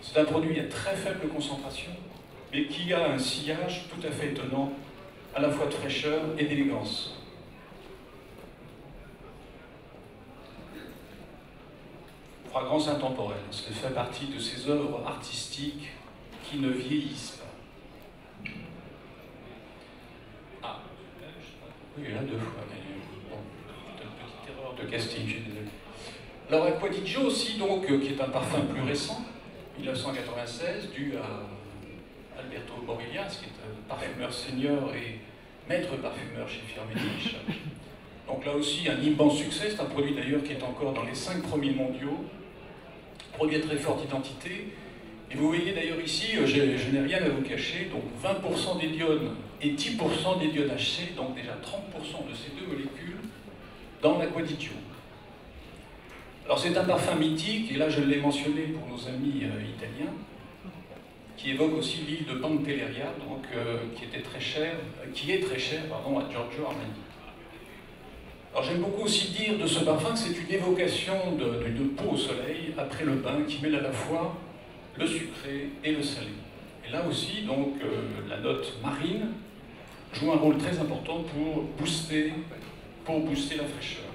C'est un produit à très faible concentration, mais qui a un sillage tout à fait étonnant, à la fois de fraîcheur et d'élégance. Fragrance intemporelle, ça fait partie de ces œuvres artistiques qui ne vieillissent pas. Ah, oui, là deux fois, mais bon, c'est une petite erreur de casting, je suis désolé. Alors Acquadigio aussi, donc, qui est un parfum plus récent, 1996, dû à Alberto Morillas, qui est un parfumeur senior et maître parfumeur chez Firmenich. Donc là aussi, un immense succès, c'est un produit d'ailleurs qui est encore dans les 5 premiers mondiaux, produit à très forte identité. Et vous voyez d'ailleurs ici, je n'ai rien à vous cacher, donc 20% d'iodine et 10% d'iodine HC, donc déjà 30% de ces deux molécules dans l'Acquadigio. Alors c'est un parfum mythique, et là je l'ai mentionné pour nos amis italiens, qui évoque aussi l'île de Pantelleria, donc, qui est très chère à Giorgio Armani. Alors j'aime beaucoup aussi dire de ce parfum que c'est une évocation d'une peau au soleil après le bain qui mêle à la fois le sucré et le salé. Et là aussi, donc, la note marine joue un rôle très important pour booster la fraîcheur.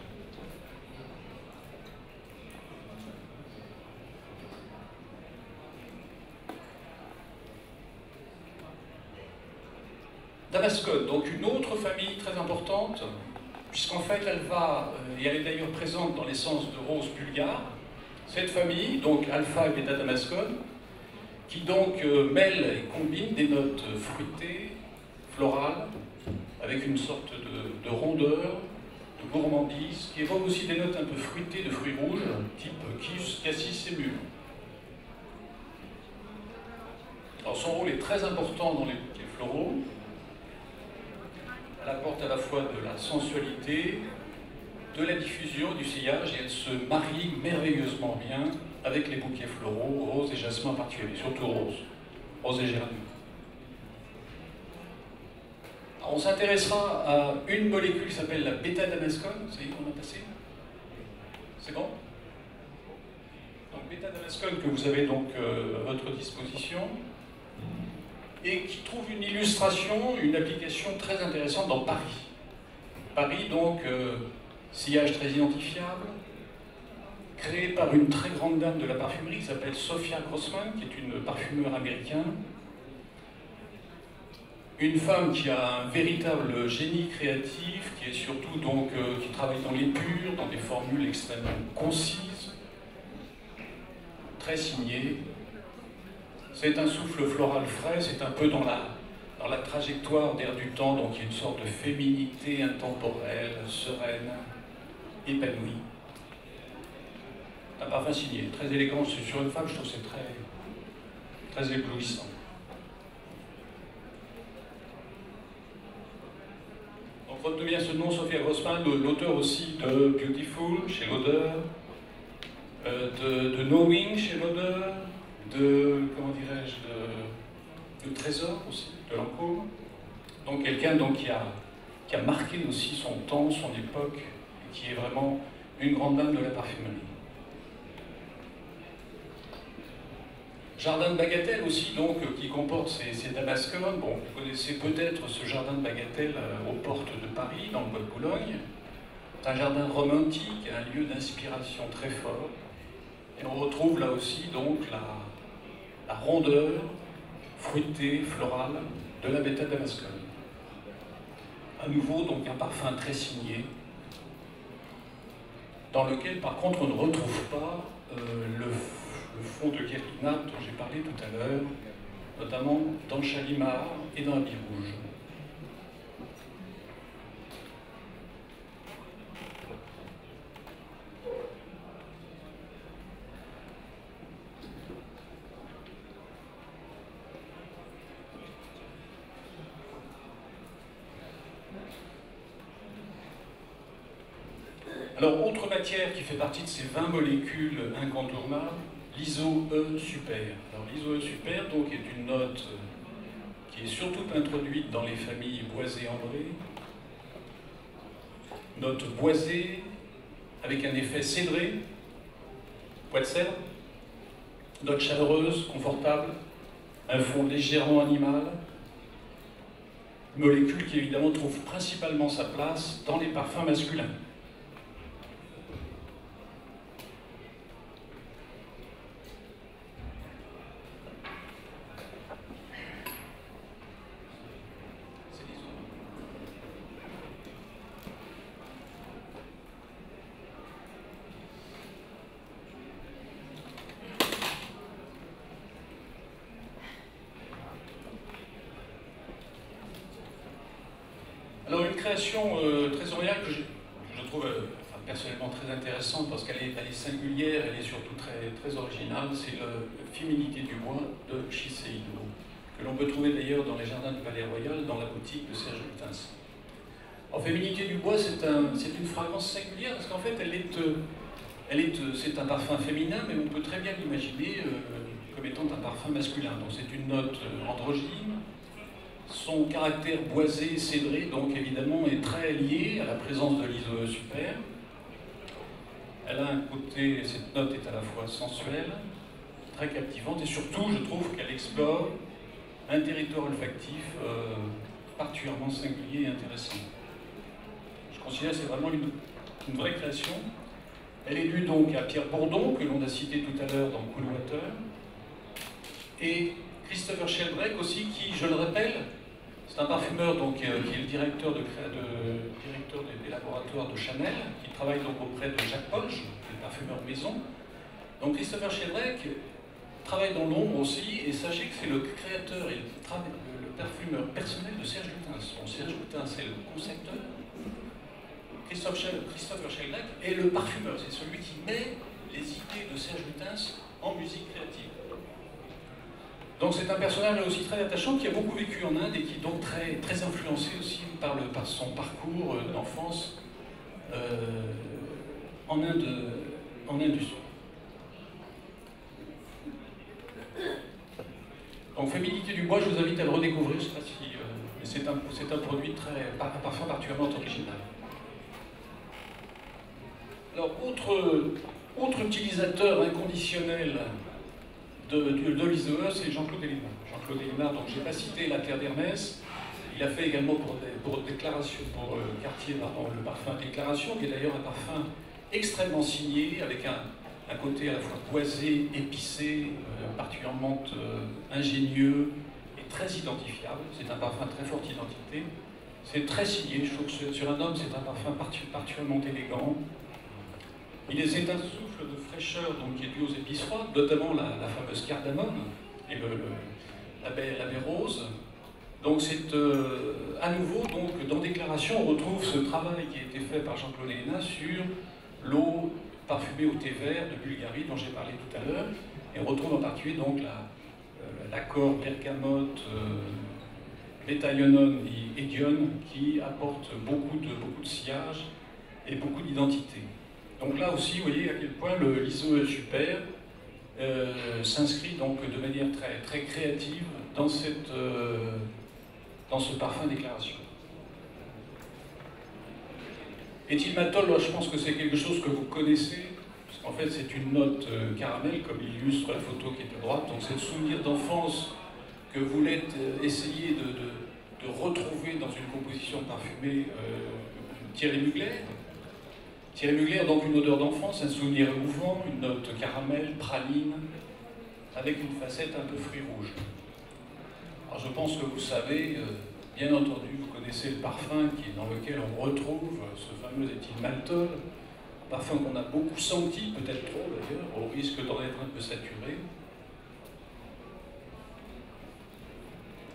Damascone, donc une autre famille très importante, puisqu'en fait elle va, et elle est d'ailleurs présente dans l'essence de rose bulgare, cette famille, donc alpha et bêta damascone, qui donc mêle et combine des notes fruitées, florales, avec une sorte de rondeur, de gourmandise, qui évoque aussi des notes un peu fruitées de fruits rouges, type cassis et mûre. Alors son rôle est très important dans les bouquets floraux. Elle apporte à la fois de la sensualité, de la diffusion, du sillage, et elle se marie merveilleusement bien avec les bouquets floraux, rose et jasmin en particulier, surtout rose et géranium. On s'intéressera à une molécule qui s'appelle la bêta-damascone, ça y est, on a passé? C'est bon? Donc bêta-damascone que vous avez donc à votre disposition, et qui trouve une illustration, une application très intéressante dans Paris. Paris, donc, sillage très identifiable, créé par une très grande dame de la parfumerie qui s'appelle Sophia Grossman, qui est une parfumeur américaine. Une femme qui a un véritable génie créatif, qui est surtout donc, qui travaille dans l'épure, dans des formules extrêmement concises, très signées. C'est un souffle floral frais, c'est un peu dans la trajectoire d'air du temps, donc il y a une sorte de féminité intemporelle, sereine, épanouie. Un parfum signé, très élégant, sur une femme, je trouve que c'est très éblouissant. Donc retenez bien ce nom, Sophia Grossman, l'auteur aussi de Beautiful chez l'Odeur, de Knowing chez l'Odeur, de, comment dirais-je, de Trésor aussi, de Lancôme. Donc quelqu'un qui a marqué aussi son temps, son époque, et qui est vraiment une grande dame de la parfumerie. Jardin de Bagatelle aussi, donc, qui comporte ces damascones. Bon, vous connaissez peut-être ce jardin de Bagatelle aux portes de Paris, dans le bois de Boulogne. C'est un jardin romantique, un lieu d'inspiration très fort. Et on retrouve là aussi donc la rondeur fruitée, florale de la bêta damascone. À nouveau, donc un parfum très signé, dans lequel par contre on ne retrouve pas le fond de Guérina dont j'ai parlé tout à l'heure, notamment dans Chalimard et dans Habit Rouge. Alors, autre matière qui fait partie de ces 20 molécules incontournables, l'ISO-E super. Alors, l'ISO-E super donc, est une note qui est surtout introduite dans les familles boisées-ambrées. Note boisée, avec un effet cédré, bois de cèdre, note chaleureuse, confortable, un fond légèrement animal, molécule qui évidemment trouve principalement sa place dans les parfums masculins. Alors une création très originale que je trouve personnellement très intéressante parce qu'elle est singulière, elle est surtout très originale, c'est la Féminité du bois de Shiseido, que l'on peut trouver d'ailleurs dans les jardins du Palais Royal, dans la boutique de Serge Lutens. Alors Féminité du bois, c'est une fragrance singulière parce qu'en fait c'est un parfum féminin, mais on peut très bien l'imaginer comme étant un parfum masculin. Donc c'est une note androgyne. Son caractère boisé, cédré, donc évidemment, est très lié à la présence de l'ISOE super. Elle a un côté, cette note est à la fois sensuelle, très captivante, et surtout, je trouve qu'elle explore un territoire olfactif particulièrement singulier et intéressant. Je considère que c'est vraiment une vraie création. Elle est due donc à Pierre Bourdon, que l'on a cité tout à l'heure dans Cool Water, et Christopher Sheldrake aussi, qui, je le rappelle, c'est un parfumeur donc, qui est le directeur des laboratoires de Chanel, qui travaille donc auprès de Jacques Polge, le parfumeur maison. Donc Christopher Sheldrake travaille dans l'ombre aussi, et sachez que c'est le créateur et le parfumeur personnel de Serge Lutens. Bon, Serge Lutens, c'est le concepteur. Christopher Sheldrake est le parfumeur, c'est celui qui met les idées de Serge Lutens en musique créative. Donc c'est un personnage aussi très attachant qui a beaucoup vécu en Inde et qui est donc très influencé aussi par son parcours d'enfance en Inde du Sud. Donc Féminité du bois, je vous invite à le redécouvrir, je ne sais pas si... mais c'est un produit un parfum particulièrement original. Alors, autre utilisateur inconditionnel de l'ISOE, c'est Jean-Claude Elimard. Jean-Claude Elimard, donc je n'ai pas cité La Terre d'Hermès, il a fait également pour Cartier le parfum Déclaration, qui est d'ailleurs un parfum extrêmement signé, avec un côté à la fois boisé, épicé, particulièrement ingénieux et très identifiable. C'est un parfum très forte identité. C'est très signé, je trouve que sur un homme, c'est un parfum particulièrement élégant. C'est un souffle de fraîcheur donc, qui est dû aux épices froides, notamment la fameuse cardamome et la baie rose. Donc c'est à nouveau, donc, dans Déclaration, on retrouve ce travail qui a été fait par Jean-Claude Elimard sur l'eau parfumée au thé vert de Bulgarie dont j'ai parlé tout à l'heure. Et on retrouve en particulier donc l'accord bergamote, méthaionone et dione qui apporte beaucoup de sillage et beaucoup d'identité. Donc là aussi, vous voyez à quel point l'ISOE super s'inscrit donc de manière très créative dans ce parfum Déclaration. Éthylmaltol, je pense que c'est quelque chose que vous connaissez, parce qu'en fait c'est une note caramel, comme illustre la photo qui est à droite. Donc c'est le souvenir d'enfance que vous voulez essayer de retrouver dans une composition parfumée Thierry Mugler. Thierry Mugler, donc une odeur d'enfance, un souvenir émouvant, une note caramel, praline, avec une facette un peu fruit rouge. Alors je pense que vous savez, bien entendu, vous connaissez le parfum dans lequel on retrouve ce fameux éthylmaltol, un parfum qu'on a beaucoup senti, peut-être trop d'ailleurs, au risque d'en être un peu saturé,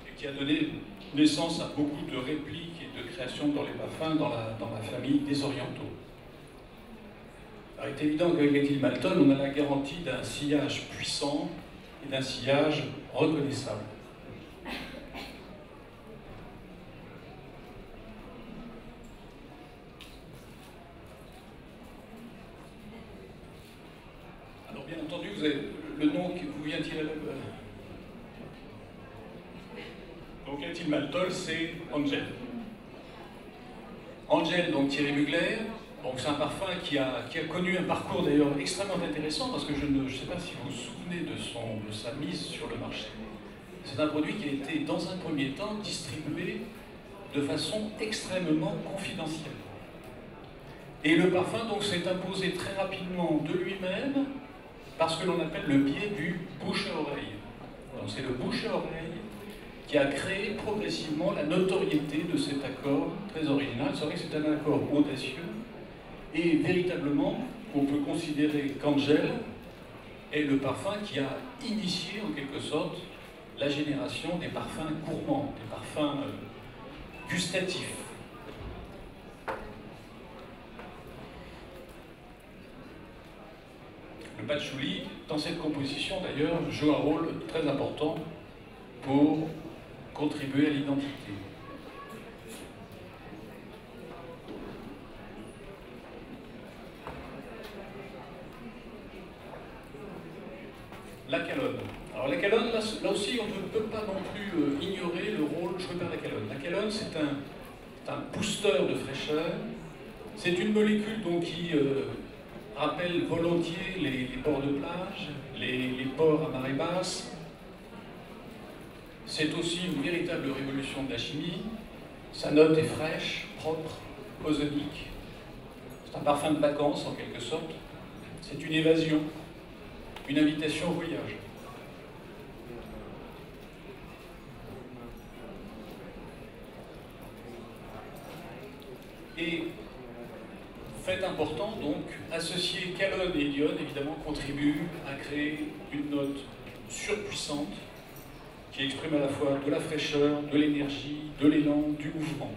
et qui a donné naissance à beaucoup de répliques et de créations dans les parfums dans la famille des Orientaux. Alors, il est évident qu'avec l'éthylmaltol, on a la garantie d'un sillage puissant et d'un sillage reconnaissable. Alors bien entendu, vous avez le nom qui vous vient-il à la... Donc l'éthylmaltol, c'est Angel. Angel, donc Thierry Mugler, Donc c'est un parfum qui a connu un parcours d'ailleurs extrêmement intéressant, parce que je ne sais pas si vous vous souvenez de sa mise sur le marché. C'est un produit qui a été dans un premier temps distribué de façon extrêmement confidentielle. Et le parfum donc s'est imposé très rapidement de lui-même par ce que l'on appelle le biais du bouche à oreille. C'est le bouche à oreille qui a créé progressivement la notoriété de cet accord très original. C'est vrai que c'est un accord audacieux, et véritablement, on peut considérer qu'Angel est le parfum qui a initié en quelque sorte la génération des parfums gourmands, des parfums gustatifs. Le patchouli, dans cette composition d'ailleurs, joue un rôle très important pour contribuer à l'identité. La calonne. Alors la calonne, là aussi, on ne peut pas non plus ignorer le rôle joué par la calonne. La calonne, c'est un booster de fraîcheur. C'est une molécule donc, qui rappelle volontiers les ports de plage, les ports à marée basse. C'est aussi une véritable révolution de la chimie. Sa note est fraîche, propre, ozonique. C'est un parfum de vacances en quelque sorte. C'est une évasion, une invitation au voyage. Et fait important, donc, associer calonne et iode, évidemment, contribue à créer une note surpuissante qui exprime à la fois de la fraîcheur, de l'énergie, de l'élan, du mouvement.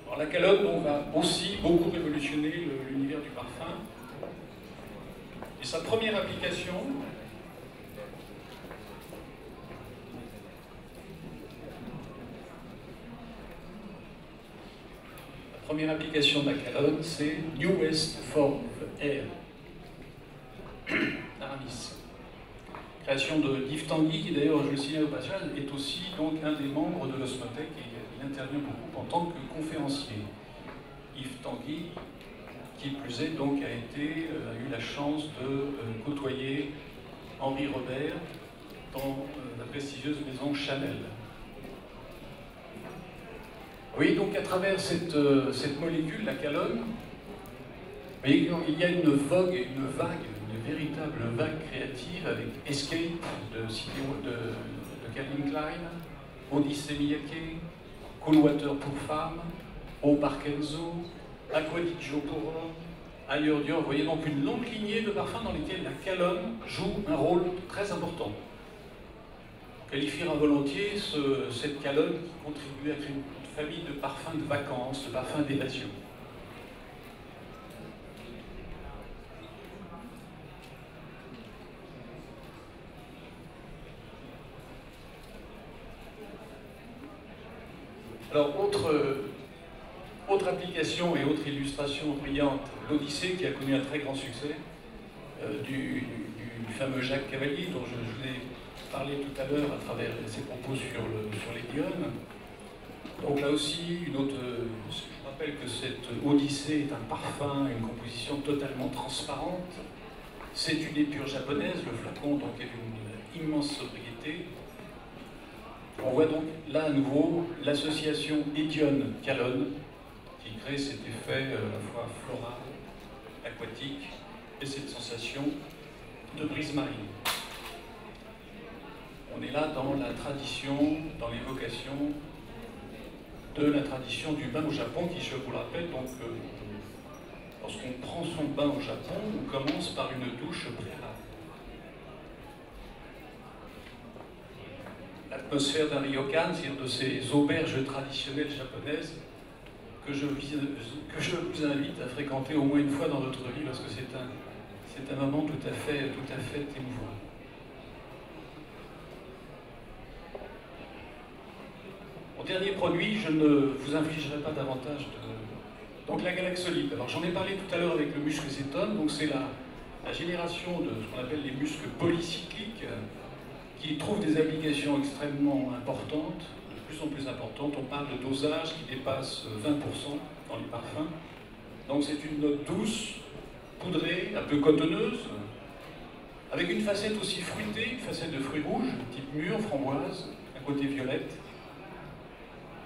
Alors, la calonne on va aussi beaucoup révolutionner l'univers du parfum. Et sa première application, de la calonne, c'est Newest Form of Air, Aramis. Création de Yves Tanguy, qui d'ailleurs, je le signale au passage, est aussi donc un des membres de l'Osmothèque et il intervient beaucoup en tant que conférencier. Yves Tanguy, qui plus est, donc, a eu la chance de côtoyer Henri Robert dans la prestigieuse maison Chanel. Oui, donc à travers cette molécule, la calonne, il y a une vogue, une vague, une véritable vague créative avec Escape de Calvin Klein, Odyssey Miyake, Cool Water pour femmes, Eau par Kenzo, Aquatic Joe pour hommes, Ailleurs Dior. Vous voyez donc une longue lignée de parfums dans lesquels la calonne joue un rôle très important. On qualifiera volontiers cette calonne qui contribue à créer une famille de parfums de vacances, de parfums d'évasion. Alors, autre application et autre illustration brillante, l'Odyssée qui a connu un très grand succès, du fameux Jacques Cavalier dont je vous ai parlé tout à l'heure à travers ses propos sur les guillaumes. Donc là aussi, je rappelle que cette Odyssée est un parfum, une composition totalement transparente. C'est une épure japonaise, le flacon donc est d'une immense sobriété. On voit donc là à nouveau l'association Edione-Calonne qui crée cet effet à la fois floral, aquatique et cette sensation de brise marine. On est là dans la tradition, dans l'évocation de la tradition du bain au Japon qui, je vous le rappelle, donc, lorsqu'on prend son bain au Japon, on commence par une douche préalable. L'atmosphère d'un ryokan, c'est-à-dire de ces auberges traditionnelles japonaises que je vous invite à fréquenter au moins une fois dans votre vie parce que c'est un moment tout à fait émouvant. Mon dernier produit, je ne vous infligerai pas davantage de... Donc la galaxolite. Alors j'en ai parlé tout à l'heure avec le musc cétone, donc c'est la génération de ce qu'on appelle les muscs polycycliques qui trouvent des applications extrêmement importantes, de plus en plus importante. On parle de dosage qui dépasse 20% dans les parfums. Donc c'est une note douce, poudrée, un peu cotonneuse, avec une facette aussi fruitée, une facette de fruits rouges, type mûre, framboise, un côté violette.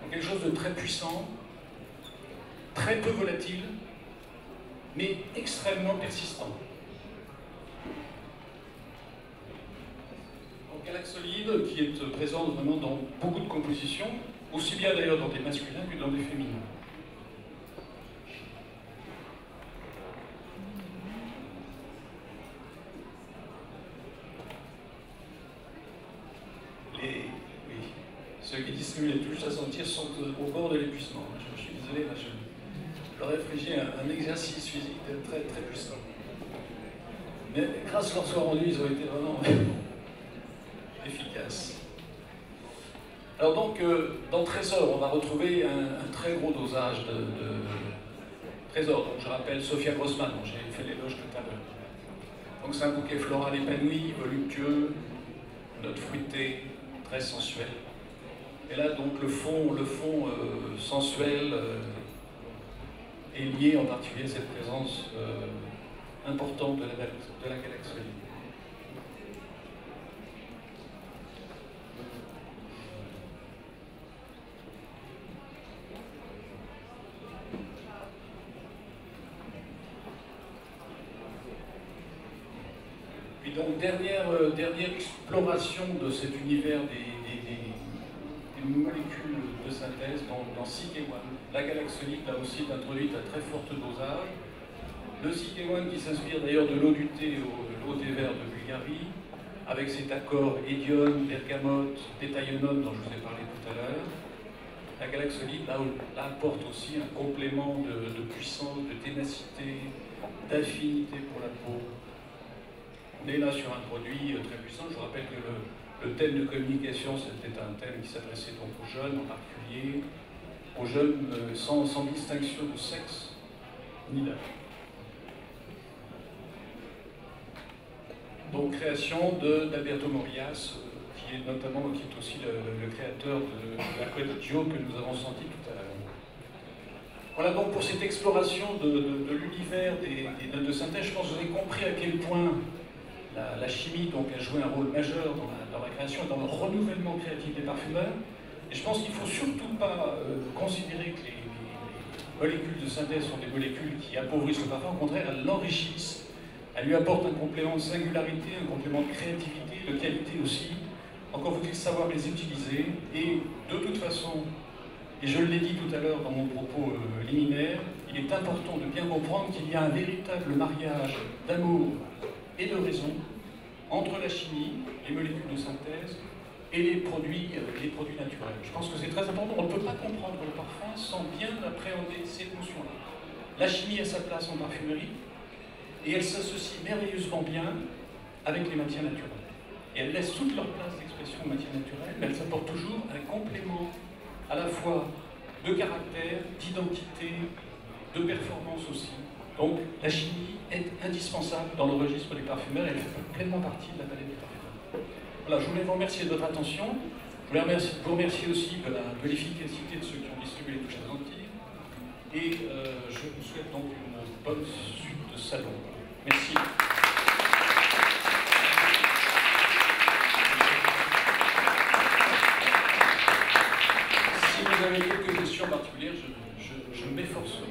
Donc quelque chose de très puissant, très peu volatile, mais extrêmement persistant. Donc Galax Solide, qui est présente vraiment dans beaucoup de compositions, aussi bien d'ailleurs dans des masculins que dans des féminins. Ceux qui distribuent les touches à sentir sont au bord de l'épuisement. Je suis désolé, là, je leur ai infligé un exercice physique très, très puissant. Mais grâce à leur soir rendu, ils ont été vraiment efficaces. Alors donc, dans Trésor, on va retrouver un très gros dosage de Trésor. Donc je rappelle Sophia Grossman, dont j'ai fait l'éloge tout à l'heure. Donc c'est un bouquet floral épanoui, voluptueux, note fruitée, très sensuel. Et là, donc, le fond sensuel est lié en particulier à cette présence importante de la Galax Solide. Puis donc, dernière exploration de cet univers des molécules de synthèse dans CK1. La Galax Solide, là aussi, est introduite à très forte dosage. Le CK1 qui s'inspire d'ailleurs de l'eau du thé ou de l'eau des verts de Bulgarie, avec cet accord édione, bergamote, détaillenone dont je vous ai parlé tout à l'heure. La Galax Solide, là, apporte aussi un complément de puissance, de ténacité, d'affinité pour la peau. On est là sur un produit très puissant. Je vous rappelle que le thème de communication, c'était un thème qui s'adressait donc aux jeunes en particulier, aux jeunes sans distinction de sexe ni d'âge. Donc création d'Alberto Morias, qui est aussi le créateur de la Coetatio que nous avons senti tout à l'heure. Voilà donc pour cette exploration de l'univers des notes de synthèse. Je pense que vous avez compris à quel point la chimie donc, a joué un rôle majeur dans la création et dans le renouvellement créatif des parfumeurs. Et je pense qu'il ne faut surtout pas considérer que les molécules de synthèse sont des molécules qui appauvrissent le parfum. Au contraire, elles l'enrichissent. Elles lui apportent un complément de singularité, un complément de créativité, de qualité aussi. Encore faut-il savoir les utiliser. Et de toute façon, et je l'ai dit tout à l'heure dans mon propos liminaire, il est important de bien comprendre qu'il y a un véritable mariage d'amour et de raison entre la chimie, les molécules de synthèse et les produits naturels. Je pense que c'est très important. On ne peut pas comprendre le parfum sans bien appréhender ces notions-là. La chimie a sa place en parfumerie et elle s'associe merveilleusement bien avec les matières naturelles. Et elles laissent toute leur place d'expression aux matières naturelles, mais elles apportent toujours un complément à la fois de caractère, d'identité, de performance aussi. Donc la chimie est indispensable dans le registre des parfumeurs et elle fait pleinement partie de la palette des parfumeurs. Voilà, je voulais vous remercier de votre attention. Je voulais vous remercier aussi de l'efficacité de ceux qui ont distribué les touches attentives. Et je vous souhaite donc une bonne suite de salon. Merci. Si vous avez quelques questions particulières, je m'efforcerai.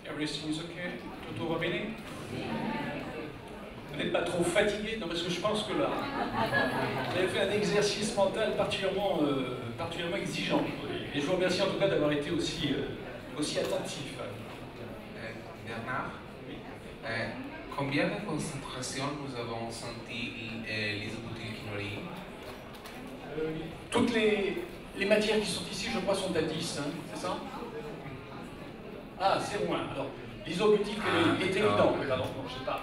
Everything is okay? Tout va bien? Vous n'êtes pas trop fatigué? Non, parce que je pense que là, vous avez fait un exercice mental particulièrement exigeant. Et je vous remercie en tout cas d'avoir été aussi attentif. Bernard, combien de concentration nous avons senti l'isobutylquinoline? Toutes les matières qui sont ici, je crois, sont à 10, hein, c'est ça? Ah, c'est moins. Alors, l'isobutylquinoline est évident. Pardon, je sais pas.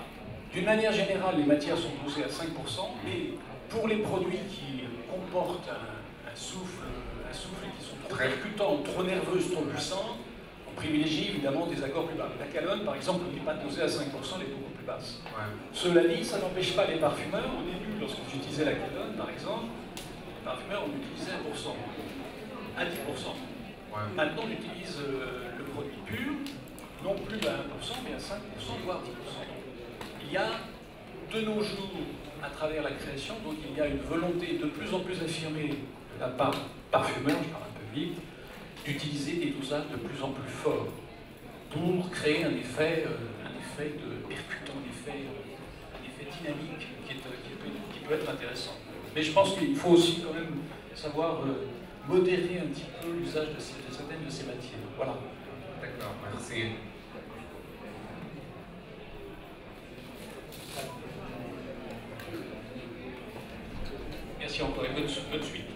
D'une manière générale, les matières sont dosées à 5%, mais pour les produits qui comportent un souffle qui sont trop percutants, trop nerveuses, trop puissants, on privilégie évidemment des accords plus bas. La calonne, par exemple, on dit pas de nausée à 5%, elle est beaucoup plus basse. Ouais. Cela dit, ça n'empêche pas les parfumeurs. Au début, lorsque j'utilisais la calonne, par exemple, les parfumeurs, on utilisait 1%, à 10%. Ouais. Maintenant, on utilise le produit pur, non plus à 1%, mais à 5%, voire 10%. Il y a, de nos jours, à travers la création, donc il y a une volonté de plus en plus affirmée de la part parfumeur, je parle un peu vite, d'utiliser des dosages de plus en plus forts pour créer un effet de percutant, un effet dynamique qui peut être intéressant. Mais je pense qu'il faut aussi quand même savoir modérer un petit peu l'usage de certaines de ces matières. Voilà. D'accord, merci. Merci encore et bonne suite.